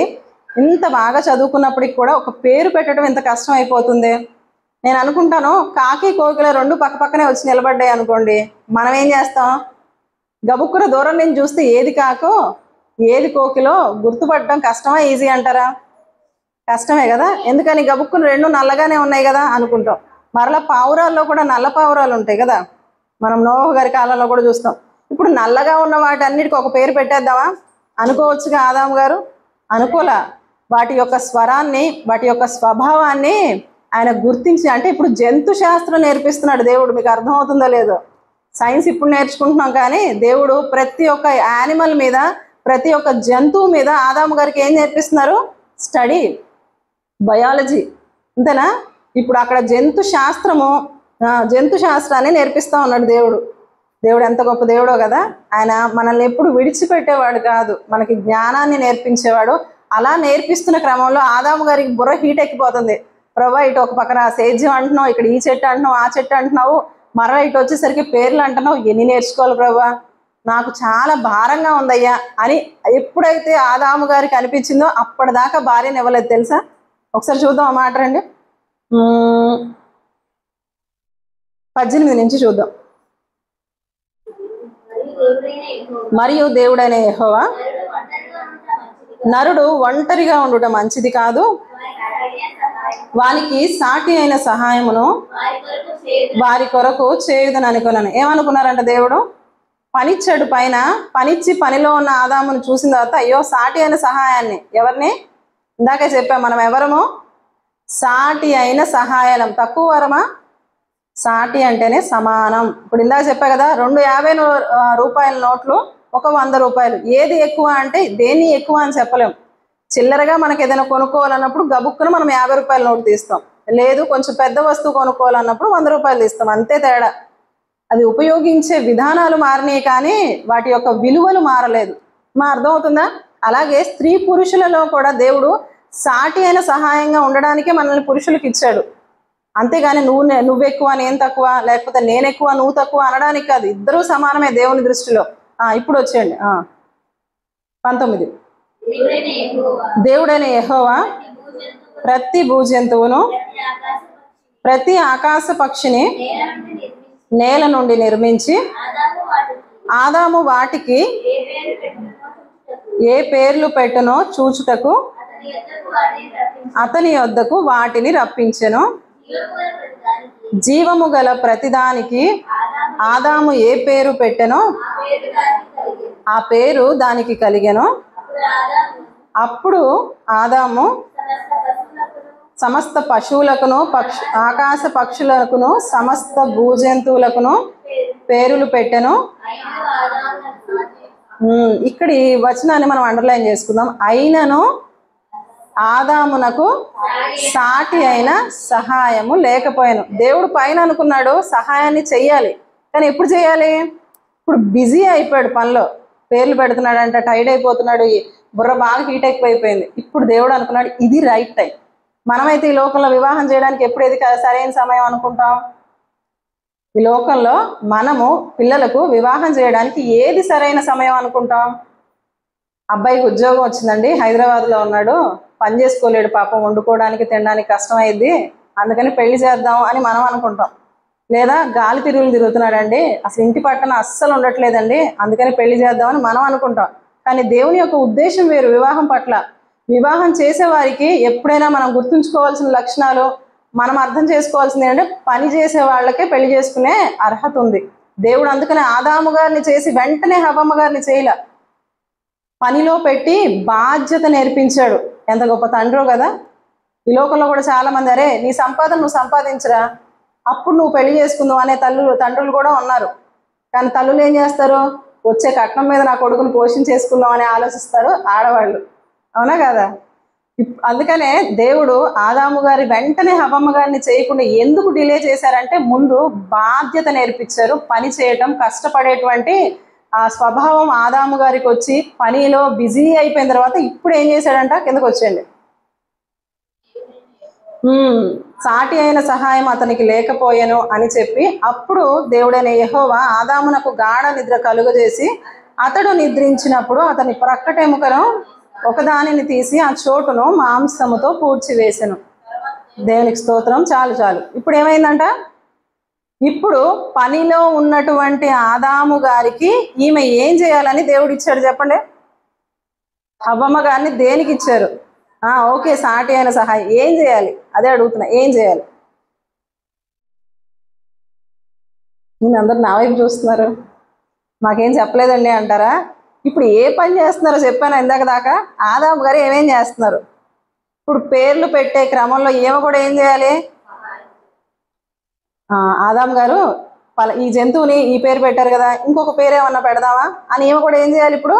ఇంత బాగా చదువుకున్నప్పటికి కూడా ఒక పేరు పెట్టడం ఎంత కష్టం అయిపోతుంది. నేను అనుకుంటాను, కాకి కోకిల 2 పక్కపక్కనే వచ్చి నిలబడ్డాయి అనుకోండి, మనం ఏం చేస్తాం? గబుక్కున దూరం నుంచి చూస్తే ఏది కాకో ఏది కోకిలో గుర్తుపట్టడం కష్టమా ఈజీ అంటారా? కష్టమే కదా. ఎందుకని? గబుక్కున 2 నల్లగానే ఉన్నాయి కదా అనుకుంటాం. మరలా పావురాల్లో కూడా నల్ల పావురాలు ఉంటాయి కదా, మనం నోహు గారి కాలంలో కూడా చూస్తాం. ఇప్పుడు నల్లగా ఉన్న వాటన్నిటికీ ఒక పేరు పెట్టేద్దామా అనుకోవచ్చుగా ఆదాము గారు? అనుకోలా. వాటి యొక్క స్వరాన్ని, వాటి యొక్క స్వభావాన్ని ఆయన గుర్తించి, అంటే ఇప్పుడు జంతు శాస్త్రం నేర్పిస్తున్నాడు దేవుడు. మీకు అర్థమవుతుందో లేదో? సైన్స్ ఇప్పుడు నేర్చుకుంటున్నాం, కానీ దేవుడు ప్రతి ఒక్క యానిమల్ మీద, ప్రతి ఒక్క జంతువు మీద ఆదాము గారికి ఏం నేర్పిస్తున్నారు? Study, biology. అంతేనా? ఇప్పుడు అక్కడ జంతు శాస్త్రాన్ని నేర్పిస్తా ఉన్నాడు దేవుడు. దేవుడు ఎంత గొప్ప దేవుడో కదా. ఆయన మనల్ని ఎప్పుడు విడిచిపెట్టేవాడు కాదు, మనకి జ్ఞానాన్ని నేర్పించేవాడు. అలా నేర్పిస్తున్న క్రమంలో ఆదాము గారికి బుర్ర హీట్ ఎక్కిపోతుంది. ప్రభా ఇటు ఒక పక్కన సేద్యం అంటున్నావు, ఇక్కడ ఈ చెట్టు అంటున్నావు, ఆ చెట్టు అంటున్నావు, మరలా ఇటు వచ్చేసరికి పేర్లు అంటున్నావు, ఎన్ని నేర్చుకోవాలి ప్రభా, నాకు చాలా భారంగా ఉందయ్యా అని ఎప్పుడైతే ఆదాము గారికి అనిపించిందో అప్పటిదాకా భార్యను ఇవ్వలేదు తెలుసా. ఒకసారి చూద్దాం ఆ మాట రండి. 18 నుంచి చూద్దాం. మరియు దేవుడైన యెహోవా, నరుడు ఒంటరిగా ఉండుట మంచిది కాదు, వానికి సాటి అయిన సహాయమును వారి కొరకు చేయుదని అనుకున్నాను. ఏమనుకున్నారంట దేవుడు? పనిచ్చాడు పైన, పనిచ్చి పనిలో ఉన్న ఆదామును చూసిన తర్వాత అయ్యో సాటి అయిన సహాయాన్ని, ఎవరిని? ఇందాకే చెప్పా, మనం ఎవరము? సాటి అయిన సహాయం. తక్కువ వరమా? సాటి అంటేనే సమానం. ఇప్పుడు ఇందాక చెప్పా కదా, 2 50 రూపాయల నోట్లు, ఒక 100 రూపాయలు. ఏది ఎక్కువ అంటే దేన్ని ఎక్కువ అని చెప్పలేం. చిల్లరగా మనకి ఏదైనా కొనుక్కోవాలన్నప్పుడు గబుక్కున మనం 50 రూపాయల నోటు తీస్తాం, లేదు కొంచెం పెద్ద వస్తువు కొనుక్కోవాలన్నప్పుడు 100 రూపాయలు తీస్తాం, అంతే తేడా. అది ఉపయోగించే విధానాలు మారినాయి కానీ వాటి యొక్క విలువలు మారలేదు. మా అర్థమవుతుందా? అలాగే స్త్రీ పురుషులలో కూడా దేవుడు సాటి అయిన సహాయంగా ఉండడానికే మనల్ని పురుషులకు ఇచ్చాడు. అంతేగాని నువ్వెక్కువ నేను తక్కువ, లేకపోతే నేను ఎక్కువ నువ్వు తక్కువ అనడానికి కాదు. ఇద్దరూ సమానమే దేవుని దృష్టిలో. ఇప్పుడు వచ్చేయండి 19. దేవుడైన యెహోవా ప్రతి భూజంతువును, ప్రతి ఆకాశ పక్షిని నేల నుండి నిర్మించి ఆదాము వాటికి ఏ పేర్లు పెట్టునో చూచుటకు అతని యొద్దకు వాటిని రప్పించెను. జీవము గల ప్రతిదానికి ఆదాము ఏ పేరు పెట్టెనో ఆ పేరు దానికి కలిగెను. అప్పుడు ఆదాము సమస్త పశువులకును ఆకాశ పక్షులకును సమస్త భూజంతువులకును పేరులు పెట్టెను. ఇక్కడ ఈ వచనాన్ని మనం అండర్లైన్ చేసుకుందాం. అయినను ఆదామునకు సాటి అయిన సహాయము లేకపోయాను. దేవుడు పైన అనుకున్నాడు సహాయాన్ని చెయ్యాలి, కానీ ఎప్పుడు చేయాలి? ఇప్పుడు బిజీ అయిపోయాడు పనిలో, పేర్లు పెడుతున్నాడంట, టైర్డ్ అయిపోతున్నాడు, బుర్ర బాగా హీట్ అయిపోయింది. ఇప్పుడు దేవుడు అనుకున్నాడు ఇది రైట్ టైం. మనమైతే ఈ లోకంలో వివాహం చేయడానికి ఎప్పుడు ఏది సరైన సమయం అనుకుంటాం? ఈ లోకంలో మనము పిల్లలకు వివాహం చేయడానికి ఏది సరైన సమయం అనుకుంటాం? అబ్బాయికి ఉద్యోగం వచ్చిందండి, హైదరాబాద్లో ఉన్నాడు, పని చేసుకోలేడు పాపం, వండుకోవడానికి తినడానికి కష్టమైద్ది, అందుకని పెళ్లి చేద్దాం అని మనం అనుకుంటాం. లేదా గాలి తిరుగుతున్నాడండి, అసలు ఇంటి పట్టణ అస్సలు ఉండట్లేదండి, అందుకని పెళ్లి చేద్దామని మనం అనుకుంటాం. కానీ దేవుని యొక్క ఉద్దేశం వేరు వివాహం పట్ల. వివాహం చేసేవారికి ఎప్పుడైనా మనం గుర్తుంచుకోవాల్సిన లక్షణాలు, మనం అర్థం చేసుకోవాల్సింది ఏంటంటే పని చేసే వాళ్ళకే పెళ్లి చేసుకునే అర్హత ఉంది. దేవుడు అందుకనే ఆదాము గారిని చేసి వెంటనే హవ్వమ్మ గారిని చేయలే, పనిలో పెట్టి బాధ్యత నేర్పించాడు. ఎంత గొప్ప తండ్రో కదా. ఈ లోకంలో కూడా చాలా మంది అరే నీ సంపాదన నువ్వు సంపాదించరా, అప్పుడు నువ్వు పెళ్లి చేసుకుందావు అనే తండ్రులు కూడా ఉన్నారు. కానీ తల్లులు ఏం చేస్తారు? వచ్చే కట్నం మీద నా కొడుకుని పోషించేసుకుందాం అని ఆలోచిస్తారు ఆడవాళ్ళు, అవునా కదా. అందుకనే దేవుడు ఆదాము గారి వెంటనే హవ్వమ్మ గారిని చేయకుండా ఎందుకు డిలే చేశారంటే ముందు బాధ్యత నేర్పించారు. పని చేయటం, కష్టపడేటువంటి ఆ స్వభావం ఆదాము గారికి వచ్చి పనిలో బిజీ అయిపోయిన తర్వాత ఇప్పుడు ఏం చేశాడంట, కిందకు వచ్చేయండి. సాటి అయిన సహాయం అతనికి లేకపోయాను అని చెప్పి అప్పుడు దేవుడైన యెహోవా ఆదామునకు గాఢ నిద్ర కలుగజేసి అతడు నిద్రించినప్పుడు అతని ప్రక్కటెముకను ఒకదానిని తీసి ఆ చోటును మాంసముతో పూడ్చివేసెను. దేవునికి స్తోత్రం. చాలు. ఇప్పుడు ఏమైందంట? ఇప్పుడు పనిలో ఉన్నటువంటి ఆదాము గారికి ఈమె ఏం చేయాలని దేవుడు ఇచ్చాడు చెప్పండి? హవ్వమ్మ గారిని దేనికి ఇచ్చారు? ఓకే, సాటి అయిన సహాయం ఏం చేయాలి అదే అడుగుతున్నా, ఏం చేయాలి? నేను అందరు నా వైపు చూస్తున్నారు, మాకేం చెప్పలేదండి అంటారా? ఇప్పుడు ఏ పని చేస్తున్నారో చెప్పాను ఇందాక దాకా. ఆదాము గారు ఏమేం చేస్తున్నారు? ఇప్పుడు పేర్లు పెట్టే క్రమంలో ఏమో కూడా ఏం చేయాలి? ఆదాము గారు ఈ జంతువుని ఈ పేరు పెట్టారు కదా, ఇంకొక పేరు ఏమన్నా పెడదామా అని ఏమో కూడా ఏం చేయాలి? ఇప్పుడు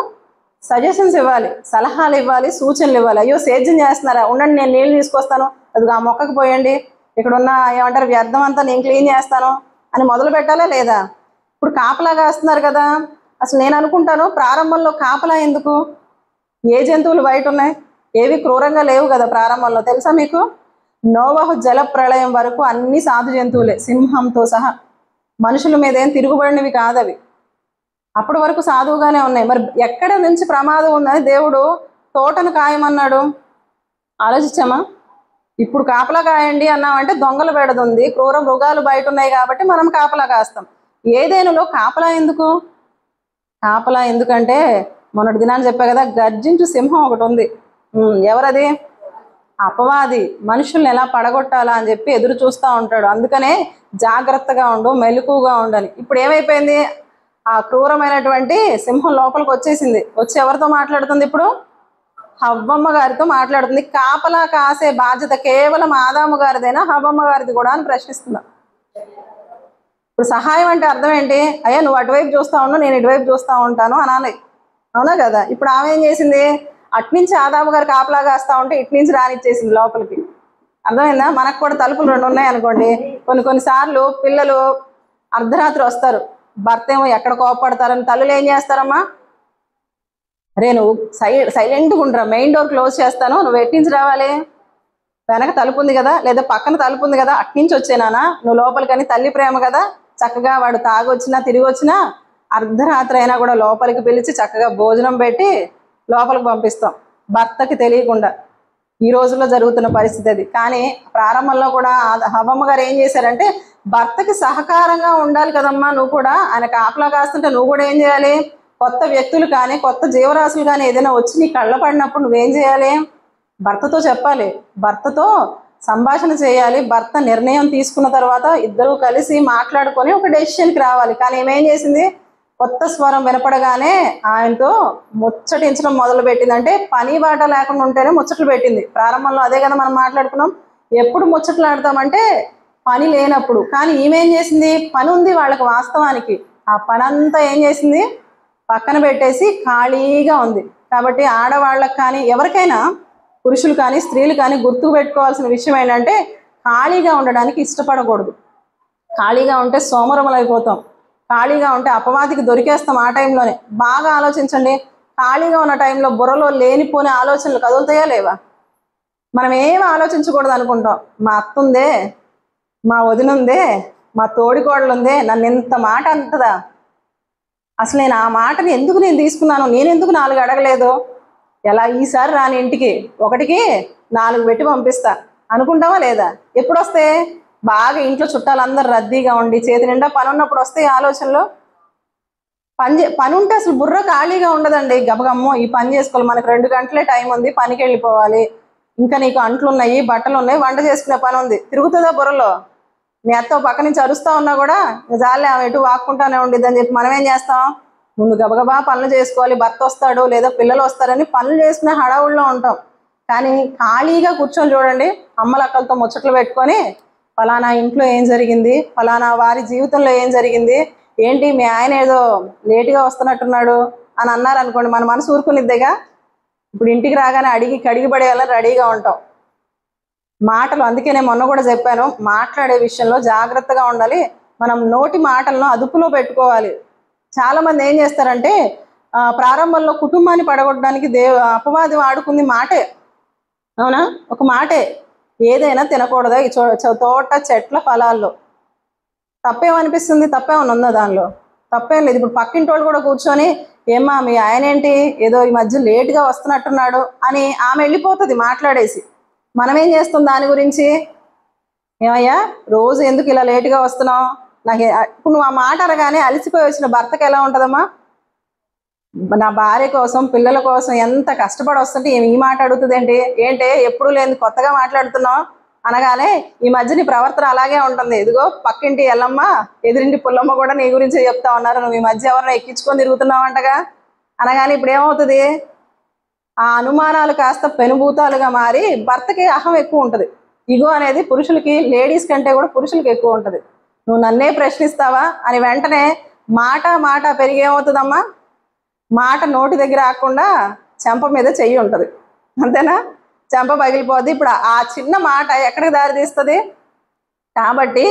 సజెషన్స్ ఇవ్వాలి, సలహాలు ఇవ్వాలి, సూచనలు ఇవ్వాలి. అయ్యో సేద్యం చేస్తున్నారా, ఉండండి నేను నీళ్ళు తీసుకొస్తాను, అది ఆ మొక్కకు పోయండి, ఇక్కడ ఉన్న ఏమంటారు వ్యర్థం అంతా నేను క్లీన్ చేస్తాను అని మొదలు పెట్టాలా లేదా? ఇప్పుడు కాపలా కాస్తున్నారు కదా. అసలు నేను అనుకుంటాను ప్రారంభంలో కాపలా ఎందుకు? ఏ జంతువులు బయట ఉన్నాయి? ఏవి క్రూరంగా లేవు కదా ప్రారంభంలో, తెలుసా మీకు? నోవహు జల ప్రళయం వరకు అన్ని సాధు జంతువులే, సింహంతో సహా. మనుషుల మీద ఏం తిరుగుబడినవి కాదవి. అప్పటి వరకు సాధువుగానే ఉన్నాయి. మరి ఎక్కడ నుంచి ప్రమాదం ఉందని దేవుడు తోటను కాయమన్నాడు? ఆలోచించామా? ఇప్పుడు కాపలా కాయండి అన్నామంటే దొంగల బెడదుంది, క్రూర మృగాలు బయట ఉన్నాయి కాబట్టి మనం కాపలా కాస్తాం. ఏదేనులో కాపలా ఎందుకు? కాపలా ఎందుకంటే మొన్నటి దినాన్ని చెప్పా కదా, గర్జించు సింహం ఒకటి ఉంది. ఎవరది? అపవాది. మనుషుల్ని ఎలా పడగొట్టాలా అని చెప్పి ఎదురు చూస్తూ ఉంటాడు. అందుకనే జాగ్రత్తగా ఉండు, మెలకుగా ఉండని. ఇప్పుడు ఏమైపోయింది? ఆ క్రూరమైనటువంటి సింహం లోపలికి వచ్చేసింది. వచ్చి ఎవరితో మాట్లాడుతుంది ఇప్పుడు? హవ్వమ్మ గారితో మాట్లాడుతుంది. కాపలా కాసే బాధ్యత కేవలం ఆదాము గారిదేనా, హవ్వమ్మ గారిది కూడా అని ప్రశ్నిస్తున్నా. ఇప్పుడు సహాయం అంటే అర్థం ఏంటి? అయ్యా నువ్వు అటువైపు చూస్తూ ఉండు, నేను ఇటువైపు చూస్తూ ఉంటాను అనాలి, అవునా కదా? ఇప్పుడు ఆమె ఏం చేసింది? అట్నుంచి ఆదాము గారు కాపలా కాస్తా ఉంటే ఇట్నుంచి రానిచ్చేసింది లోపలికి. అర్థమైందా? మనకు కూడా తలుపులు 2 ఉన్నాయి అనుకోండి. కొన్నిసార్లు పిల్లలు అర్ధరాత్రి వస్తారు, భర్త ఏమో ఎక్కడ కోపడతారని తల్లులు ఏం చేస్తారమ్మా? అరే నువ్వు సైలెంట్గా ఉండరా, మెయిన్ డోర్ క్లోజ్ చేస్తాను, నువ్వు ఎట్నుంచి రావాలి? వెనక తలుపు ఉంది కదా, లేదా పక్కన తలుపు ఉంది కదా, అట్నుంచి వచ్చేనానా నువ్వు లోపలికని. తల్లి ప్రేమ కదా. చక్కగా వాడు తాగొచ్చినా తిరిగి వచ్చినా అర్ధరాత్రి అయినా కూడా లోపలికి పిలిచి చక్కగా భోజనం పెట్టి లోపలికి పంపిస్తాం, భర్తకి తెలియకుండా. ఈ రోజుల్లో జరుగుతున్న పరిస్థితి అది. కానీ ప్రారంభంలో కూడా హవ్వమ్మ గారు ఏం చేశారంటే, భర్తకి సహకారంగా ఉండాలి కదమ్మా నువ్వు కూడా. ఆయన కాపలా కాస్తుంటే నువ్వు కూడా ఏం చేయాలి? కొత్త వ్యక్తులు కానీ కొత్త జీవరాశులు కానీ ఏదైనా వచ్చి నీ కళ్ళ పడినప్పుడు నువ్వేం చేయాలి? భర్తతో చెప్పాలి, భర్తతో సంభాషణ చేయాలి. భర్త నిర్ణయం తీసుకున్న తర్వాత ఇద్దరూ కలిసి మాట్లాడుకొని ఒక డెసిషన్కి రావాలి. కానీ ఏమేం చేసింది? కొత్త స్వరం వినపడగానే ఆయనతో ముచ్చటించడం మొదలు పెట్టింది. అంటే పని బాట లేకుండా ఉంటేనే ముచ్చట్లు పెట్టింది. ప్రారంభంలో అదే కదా మనం మాట్లాడుకున్నాం. ఎప్పుడు ముచ్చట్లు ఆడతామంటే పని లేనప్పుడు. కానీ ఈమెం చేసింది? పని ఉంది వాళ్ళకి వాస్తవానికి. ఆ పని అంతా ఏం చేసింది? పక్కన పెట్టేసి ఖాళీగా ఉంది. కాబట్టి ఆడవాళ్ళకి కానీ ఎవరికైనా, పురుషులు కానీ స్త్రీలు కానీ గుర్తుకు పెట్టుకోవాల్సిన విషయం ఏంటంటే, ఖాళీగా ఉండడానికి ఇష్టపడకూడదు. ఖాళీగా ఉంటే సోమరములు అయిపోతాం. ఖాళీగా ఉంటే అపవాదికి దొరికేస్తాం. ఆ టైంలోనే బాగా ఆలోచించండి. ఖాళీగా ఉన్న టైంలో బుర్రలో లేనిపోని ఆలోచనలు కదులుతాయా లేవా? మనం ఏం ఆలోచించకూడదు అనుకుంటాం. మా అత్త ఉందే, మా వదిన ఉందే, మా తోడికోడలు ఉందే, నన్ను ఇంత మాట అంటదా, అసలు నేను ఆ మాటని ఎందుకు నేను తీసుకున్నాను, నేను ఎందుకు 4 అడగలేదు, ఎలా ఈసారి రాని ఇంటికి 1కి 4 పెట్టి పంపిస్తా అనుకుంటావా లేదా? ఎప్పుడు వస్తే? బాగా ఇంట్లో చుట్టాలందరూ రద్దీగా ఉండి చేతి నిండా పని ఉన్నప్పుడు వస్తాయి ఆలోచనలు. పని ఉంటే అసలు బుర్ర ఖాళీగా ఉండదండి. గబగమ్మో ఈ పని చేసుకోవాలి, మనకు 2 గంటలే టైం ఉంది, పనికి వెళ్ళిపోవాలి, ఇంకా నీకు అంట్లు ఉన్నాయి, బట్టలు ఉన్నాయి, వంట చేసుకునే పని ఉంది. తిరుగుతుందా బుర్రలో? మీ అత్త పక్క నుంచి అరుస్తూ ఉన్నా కూడా జాలే ఆమె ఎటు వాక్కుంటానే ఉండిద్ది అని చెప్పి మనం ఏం చేస్తాం? ముందు గబగబా పనులు చేసుకోవాలి, భర్త వస్తాడు లేదా పిల్లలు వస్తారని పనులు చేసుకునే హడావుల్లో ఉంటాం. కానీ ఖాళీగా కూర్చొని చూడండి, అమ్మలక్కలతో ముచ్చట్లు పెట్టుకొని ఫలానా ఇంట్లో ఏం జరిగింది, ఫలానా వారి జీవితంలో ఏం జరిగింది, ఏంటి మీ ఆయన ఏదో లేటుగా వస్తున్నట్టున్నాడు అని అన్నారనుకోండి, మన మనసు ఊరుకునిద్దేగా. ఇప్పుడు ఇంటికి రాగానే అడిగి కడిగి పడేయాలని రెడీగా ఉంటాం. మాటలు, అందుకే నేను మొన్న కూడా చెప్పాను, మాట్లాడే విషయంలో జాగ్రత్తగా ఉండాలి. మనం నోటి మాటలను అదుపులో పెట్టుకోవాలి. చాలామంది ఏం చేస్తారంటే ప్రారంభంలో కుటుంబాన్ని పడగొట్టడానికి అపవాది వాడుకుంది మాటే, అవునా? ఒక మాటే. ఏదైనా తినకూడదా ఈ తోట చెట్ల ఫలాల్లో? తప్పేమనిపిస్తుంది? తప్పేమని ఉందా దానిలో? తప్పేం లేదు. ఇప్పుడు పక్కింటి వాళ్ళు కూడా కూర్చొని ఏమ్మా మీ ఆయన ఏంటి ఏదో ఈ మధ్య లేటుగా వస్తున్నట్టున్నాడు అని ఆమె వెళ్ళిపోతుంది మాట్లాడేసి. మనం ఏం చేస్తాం దాని గురించి? ఏమయ్యా రోజు ఎందుకు ఇలా లేటుగా వస్తున్నావు? నాకు ఇప్పుడు నువ్వు ఆ మాట అనగానే అలసిపోయి వచ్చిన భర్తకి ఎలా ఉంటుందమ్మా? నా భార్య కోసం పిల్లల కోసం ఎంత కష్టపడి వస్తుంటే ఈ మాట అడుగుతుంది ఏంటే ఎప్పుడు లేని కొత్తగా మాట్లాడుతున్నావు అనగానే ఈ మధ్య నీ ప్రవర్తన అలాగే ఉంటుంది. ఇదిగో పక్కింటి ఎల్లమ్మ ఎదురింటి పుల్లమ్మ కూడా నీ గురించి చెప్తా ఉన్నారు, నువ్వు ఈ మధ్య ఎవరినో ఎక్కించుకొని తిరుగుతున్నావంటగా అనగానే ఇప్పుడు ఏమవుతుంది? ఆ అనుమానాలు కాస్త పెనుభూతాలుగా మారి భర్తకి అహం ఎక్కువ ఉంటుంది. ఇగో అనేది పురుషులకి, లేడీస్ కంటే కూడా పురుషులకి ఎక్కువ ఉంటుంది. నువ్వు నన్నే ప్రశ్నిస్తావా అని వెంటనే మాట పెరిగి ఏమవుతుందమ్మా? మాట నోటి దగ్గర రాకుండా చెంప మీద చెయ్యి ఉంటుంది, అంతేనా? చెంప పగిలిపోద్ది. ఇప్పుడు ఆ చిన్న మాట ఎక్కడికి దారి తీస్తుంది? కాబట్టి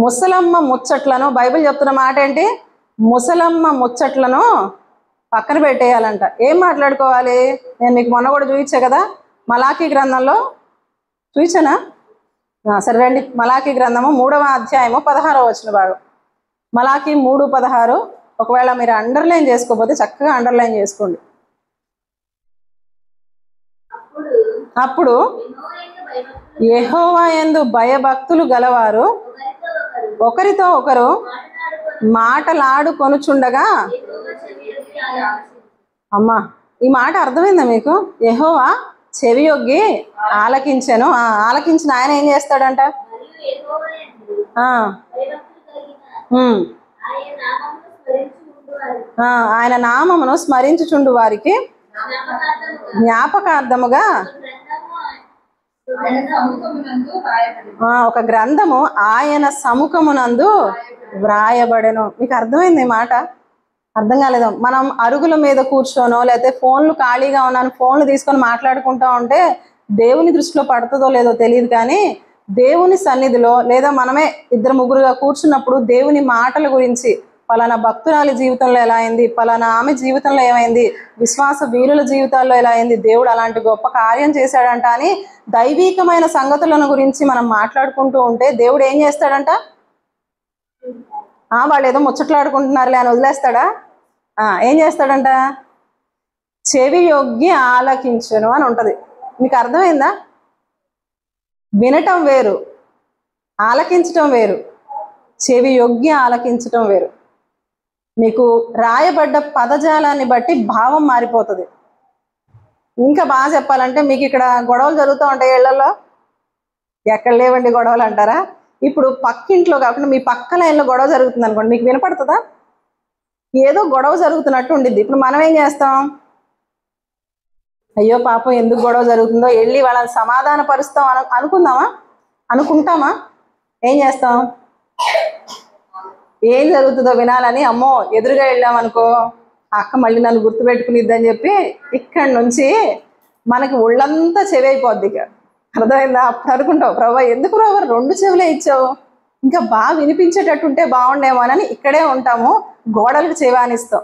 ముసలమ్మ ముచ్చట్లను బైబిల్ చెప్తున్న మాట ఏంటి? ముసలమ్మ ముచ్చట్లను పక్కన పెట్టేయాలంట. ఏం మాట్లాడుకోవాలి? నేను మీకు మొన్న కూడా చూపించా కదా, మలాకీ గ్రంథంలో చూపించానా? సరే రండి, మలాకీ గ్రంథము 3వ అధ్యాయము 16వ వచన భాగం. మలాకీ 3:16. ఒకవేళ మీరు అండర్లైన్ చేసుకోకపోతే చక్కగా అండర్లైన్ చేసుకోండి. అప్పుడు యెహోవా యందు భయభక్తులు గలవారు ఒకరితో ఒకరు మాటలాడుకొనుచుండగా, అమ్మా ఈ మాట అర్థమైందా మీకు? యెహోవా చెవియొగ్గి ఆలకించెను. ఆలకించిన ఆయన ఏం చేస్తాడంట? ఆయన నామమును స్మరించుచుండు వారికి జ్ఞాపకార్థముగా ఒక గ్రంథము ఆయన సముఖమునందు వ్రాయబడెను. మీకు అర్థమైంది ఈ మాట? అర్థం కాలేదు. మనం అరుగుల మీద కూర్చోనో లేకపోతే ఫోన్లు ఖాళీగా ఉన్నాను ఫోన్లు తీసుకొని మాట్లాడుకుంటా ఉంటే దేవుని దృష్టిలో పడుతుందో లేదో తెలియదు, కానీ దేవుని సన్నిధిలో లేదా మనమే 2-3గా కూర్చున్నప్పుడు దేవుని మాటల గురించి, పలానా భక్తురాలి జీవితంలో ఎలా అయింది, పలానా ఆమె జీవితంలో ఏమైంది, విశ్వాస వీరుల జీవితాల్లో ఎలా అయింది, దేవుడు అలాంటి గొప్ప కార్యం చేశాడంట అని దైవీకమైన సంగతులను గురించి మనం మాట్లాడుకుంటూ ఉంటే దేవుడు ఏం చేస్తాడంట? వాళ్ళు ఏదో ముచ్చట్లాడుకుంటున్నారులే అని వదిలేస్తాడా? ఏం చేస్తాడంట? చెవి యొగ్గి ఆలకించును అని ఉంటది. మీకు అర్థమైందా? వినటం వేరు, ఆలకించటం వేరు. చెవి యొగ్గి ఆలకించటం వేరు. మీకు రాయబడ్డ పదజాలాన్ని బట్టి భావం మారిపోతుంది. ఇంకా బాగా చెప్పాలంటే మీకు ఇక్కడ గొడవలు జరుగుతూ ఉంటాయి ఇళ్లలో. ఎక్కడ లేవండి గొడవలు అంటారా? ఇప్పుడు పక్కింట్లో కాకుండా మీ పక్క లైన్లో గొడవ జరుగుతుంది అనుకోండి, మీకు వినపడుతుందా? ఏదో గొడవ జరుగుతున్నట్టు ఉండిద్ది. ఇప్పుడు మనం ఏం చేస్తాం? అయ్యో పాపం ఎందుకు గొడవ జరుగుతుందో వెళ్ళి వాళ్ళని సమాధాన పరుస్తాం అనుకుంటామా? ఏం చేస్తాం? ఏం జరుగుతుందో వినాలని అమ్మో ఎదురుగా వెళ్ళామనుకో, అక్క మళ్ళీ నన్ను గుర్తుపెట్టుకునిద్దని చెప్పి ఇక్కడి నుంచి మనకి ఒళ్ళంతా చెవి అయిపోద్ది. ఇక అర్థమైందా? అప్పుడు అనుకుంటావు, ప్రభా ఎందుకు ప్రభా 2 చెవులే ఇచ్చావు, ఇంకా బాగా వినిపించేటట్టుంటే బాగుండేమోనని ఇక్కడే ఉంటాము, గోడలకు చెవానిస్తాం.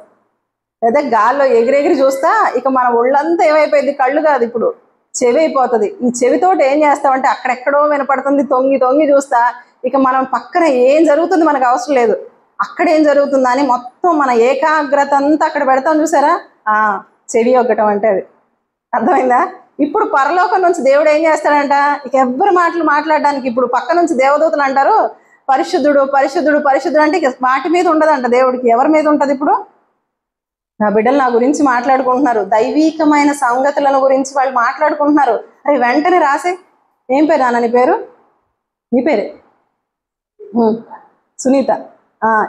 లేదా గాల్లో ఎగిరెగిరి చూస్తా ఇక మన ఒళ్ళంతా ఏమైపోయింది? కళ్ళు కాదు ఇప్పుడు చెవి అయిపోతుంది. ఈ చెవితోటి ఏం చేస్తామంటే అక్కడెక్కడో వినపడుతుంది, తొంగి తొంగి చూస్తా ఇక మనం పక్కన ఏం జరుగుతుంది మనకు అవసరం లేదు, అక్కడ ఏం జరుగుతుందా అని మొత్తం మన ఏకాగ్రత అంతా అక్కడ పెడతాం. చూసారా? చెవి ఒగ్గటం అంటే అది. అర్థమైందా? ఇప్పుడు పరలోకం నుంచి దేవుడు ఏం చేస్తాడంట? ఇక ఎవ్వరు మాటలు మాట్లాడడానికి ఇప్పుడు పక్క నుంచి దేవదూతలు అంటారు పరిశుద్ధుడు పరిశుద్ధుడు పరిశుద్ధుడు అంటే ఇక వాటి మీద ఉండదంట దేవుడికి. ఎవరి మీద ఉంటుంది? ఇప్పుడు నా బిడ్డలు నా గురించి మాట్లాడుకుంటున్నారు, దైవీకమైన సంగతులను గురించి వాళ్ళు మాట్లాడుకుంటున్నారు. అరే వెంటనే రాసే. ఏం పేరు నాన్న నీ పేరు? నీ పేరే సునీత.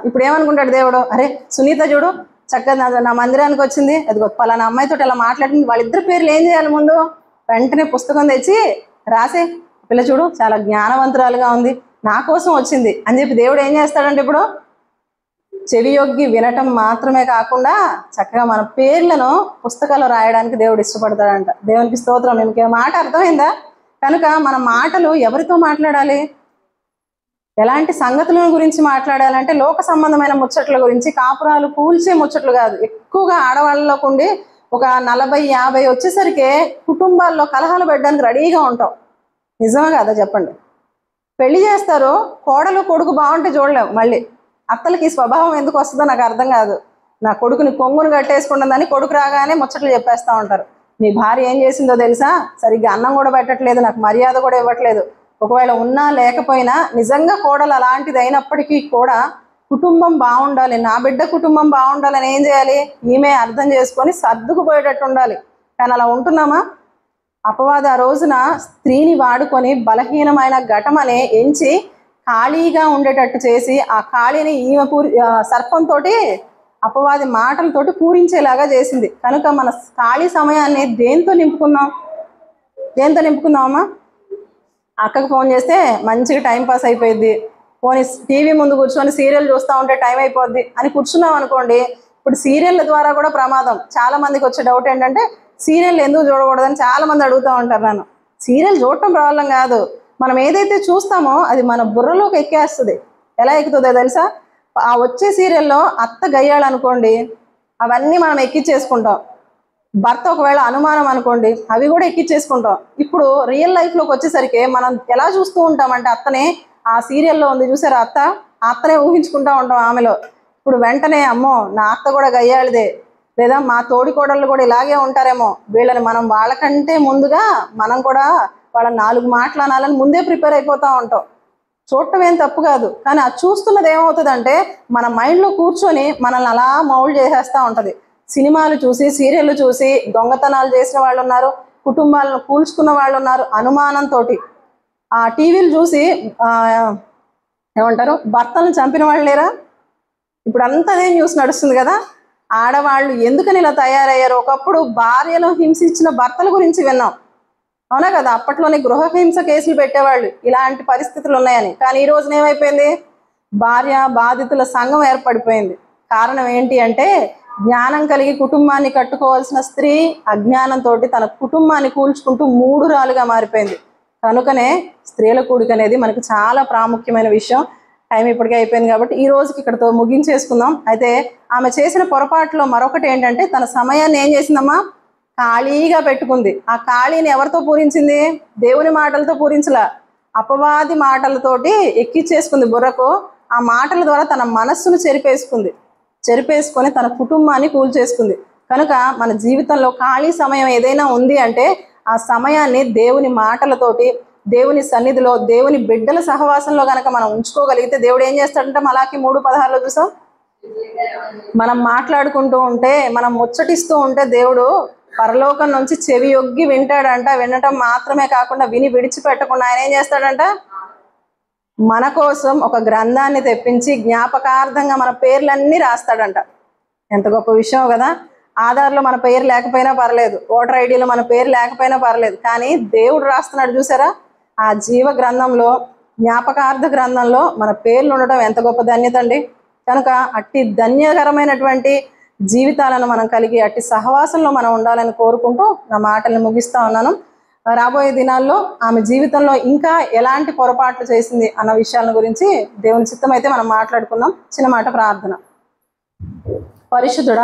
ఇప్పుడు ఏమనుకుంటాడు దేవుడు? అరే సునీత చూడు చక్కగా నా మందిరానికి వచ్చింది, అదిగో పలానా అమ్మాయితో ఇలా మాట్లాడింది. వాళ్ళిద్దరు పేర్లు ఏం చేయాలి? ముందు వెంటనే పుస్తకం తెచ్చి రాసే. పిల్ల చూడు చాలా జ్ఞానవంతురాలుగా ఉంది, నా కోసం వచ్చింది అని చెప్పి దేవుడు ఏం చేస్తాడంటే ఇప్పుడు చెవి యొగ్గి వినటం మాత్రమే కాకుండా చక్కగా మన పేర్లను పుస్తకాల్లో రాయడానికి దేవుడు ఇష్టపడతాడంట. దేవునికి స్తోత్రం. మీకు మాట అర్థమైందా? కనుక మన మాటలు ఎవరితో మాట్లాడాలి? ఎలాంటి సంగతుల గురించి మాట్లాడాలంటే లోక సంబంధమైన ముచ్చట్ల గురించి, కాపురాలు కూల్చే ముచ్చట్లు కాదు. ఎక్కువగా ఆడవాళ్ళలోకి ఉండి ఒక 40-50 వచ్చేసరికి కుటుంబాల్లో కలహాలు పెట్టడానికి రెడీగా ఉంటాం. నిజమే కదా చెప్పండి? పెళ్లి చేస్తారు, కోడలు కొడుకు బాగుంటే చూడలేము, మళ్ళీ అత్తలకి స్వభావం ఎందుకు వస్తుందో నాకు అర్థం కాదు. నా కొడుకుని కొంగును కట్టేసుకుంటుందని కొడుకు రాగానే ముచ్చట్లు చెప్పేస్తూ ఉంటారు. నీ భార్య ఏం చేసిందో తెలుసా? సరిగ్గా అన్నం కూడా పెట్టట్లేదు, నాకు మర్యాద కూడా ఇవ్వట్లేదు. ఒకవేళ ఉన్నా లేకపోయినా నిజంగా కోడలు అలాంటిది అయినప్పటికీ కూడా కుటుంబం బాగుండాలి, నా బిడ్డ కుటుంబం బాగుండాలని ఏం చేయాలి? ఈమె అర్థం చేసుకొని సర్దుకుపోయేటట్టు ఉండాలి. కానీ అలా ఉంటున్నామా? అపవాది ఆ రోజున స్త్రీని వాడుకొని బలహీనమైన ఘటమని ఎంచి ఖాళీగా ఉండేటట్టు చేసి ఆ ఖాళీని ఈమె సర్పంతో అపవాది మాటలతోటి పూరించేలాగా చేసింది. కనుక మన ఖాళీ సమయాన్ని దేంతో నింపుకుందామా? అక్కకు ఫోన్ చేస్తే మంచిగా టైం పాస్ అయిపోయింది, ఫోన్ టీవీ ముందు కూర్చొని సీరియల్ చూస్తూ ఉంటే టైం అయిపోద్ది అని కూర్చున్నాం అనుకోండి. ఇప్పుడు సీరియళ్ళ ద్వారా కూడా ప్రమాదం. చాలా మందికి వచ్చే డౌట్ ఏంటంటే సీరియల్ ఎందుకు చూడకూడదని చాలా మంది అడుగుతూ ఉంటారు నన్ను. సీరియల్ చూడటం ప్రాబ్లం కాదు, మనం ఏదైతే చూస్తామో అది మన బుర్రలోకి ఎక్కేస్తుంది. ఎలా ఎక్కుతుందో తెలుసా? ఆ వచ్చే సీరియల్లో అత్త గయ్యాలనుకోండి, అవన్నీ మనం ఎక్కిచ్చేసుకుంటాం. భర్త ఒకవేళ అనుమానం అనుకోండి, అవి కూడా ఎక్కిచ్చేసుకుంటాం. ఇప్పుడు రియల్ లైఫ్లోకి వచ్చేసరికి మనం ఎలా చూస్తూ ఉంటామంటే అత్తనే, ఆ సీరియల్లో ఉంది చూసారా అత్త, ఆ అత్తనే ఊహించుకుంటా ఉంటాం ఆమెలో. ఇప్పుడు వెంటనే అమ్మో నా అత్త కూడా గయ్యాళిదే, లేదా మా తోడి కోడళ్ళు కూడా ఇలాగే ఉంటారేమో, వీళ్ళని మనం వాళ్ళకంటే ముందుగా మనం కూడా వాళ్ళని 4 మాటలు అనాలని ముందే ప్రిపేర్ అయిపోతూ ఉంటాం. చూడటం ఏం తప్పు కాదు, కానీ అది చూస్తున్నది ఏమవుతుందంటే మన మైండ్లో కూర్చొని మనల్ని అలా మౌల్డ్ చేసేస్తూ ఉంటుంది. సినిమాలు చూసి, సీరియళ్ళు చూసి దొంగతనాలు చేసిన వాళ్ళు ఉన్నారు, కుటుంబాలను కూల్చుకున్న వాళ్ళు ఉన్నారు అనుమానంతో. ఆ టీవీలు చూసి ఏమంటారు భర్తలను చంపిన వాళ్ళు లేరా? ఇప్పుడు అంతా అదే న్యూస్ నడుస్తుంది కదా. ఆడవాళ్ళు ఎందుకని ఇలా తయారయ్యారు? ఒకప్పుడు భార్యను హింసించిన భర్తల గురించి విన్నాం, అవునా కదా? అప్పట్లోనే గృహహింస కేసులు పెట్టేవాళ్ళు ఇలాంటి పరిస్థితులు ఉన్నాయని. కానీ ఈ రోజున ఏమైపోయింది? భార్య బాధితుల సంఘం ఏర్పడిపోయింది. కారణం ఏంటి అంటే జ్ఞానం కలిగి కుటుంబాన్ని కట్టుకోవాల్సిన స్త్రీ అజ్ఞానంతో తన కుటుంబాన్ని కూల్చుకుంటూ మూఢురాలుగా మారిపోయింది. కనుకనే స్త్రీల కూడిక అనేది మనకు చాలా ప్రాముఖ్యమైన విషయం. టైం ఇప్పటికే అయిపోయింది కాబట్టి ఈ రోజుకి ఇక్కడతో ముగించేసుకుందాం. అయితే ఆమె చేసిన పొరపాటులో మరొకటి ఏంటంటే తన సమయాన్ని ఏం చేసిందమ్మా? ఖాళీగా పెట్టుకుంది. ఆ ఖాళీని ఎవరితో పూరించింది? దేవుని మాటలతో పూరించలా, అపవాది మాటలతోటి ఎక్కిచ్చేసుకుంది బుర్రకు. ఆ మాటల ద్వారా తన మనస్సును చెరిపేసుకొని తన కుటుంబాన్ని కూల్చేసుకుంది. కనుక మన జీవితంలో ఖాళీ సమయం ఏదైనా ఉంది అంటే ఆ సమయాన్ని దేవుని మాటలతోటి, దేవుని సన్నిధిలో, దేవుని బిడ్డల సహవాసంలో కనుక మనం ఉంచుకోగలిగితే దేవుడు ఏం చేస్తాడంటే మలాకి 3:16 చూసాం, మనం మాట్లాడుకుంటూ ఉంటే, మనం ముచ్చటిస్తూ ఉంటే దేవుడు పరలోకం నుంచి చెవి యొగ్గి వింటాడంట. వినటం మాత్రమే కాకుండా విని విడిచిపెట్టకుండా ఆయన ఏం చేస్తాడంట? మన కోసం ఒక గ్రంథాన్ని తెప్పించి జ్ఞాపకార్థంగా మన పేర్లన్నీ రాస్తాడంట. ఎంత గొప్ప విషయం కదా. ఆధార్లో మన పేరు లేకపోయినా పర్లేదు, ఓటర్ ఐడిలో మన పేరు లేకపోయినా పర్లేదు, కానీ దేవుడు రాస్తున్నాడు చూసారా, ఆ జీవ గ్రంథంలో, జ్ఞాపకార్థ గ్రంథంలో మన పేర్లు ఉండడం ఎంత గొప్ప ధన్యత అండి. కనుక అట్టి ధన్యకరమైనటువంటి జీవితాలను మనం కలిగి అట్టి సహవాసంలో మనం ఉండాలని కోరుకుంటూ నా మాటల్ని ముగిస్తా ఉన్నాను. రాబోయే దినాల్లో ఆమె జీవితంలో ఇంకా ఎలాంటి పొరపాట్లు చేసింది అన్న విషయాల గురించి దేవుని చిత్తమైతే మనం మాట్లాడుకుందాం. చిన్న మాట ప్రార్థన. పరిశుద్ధుడా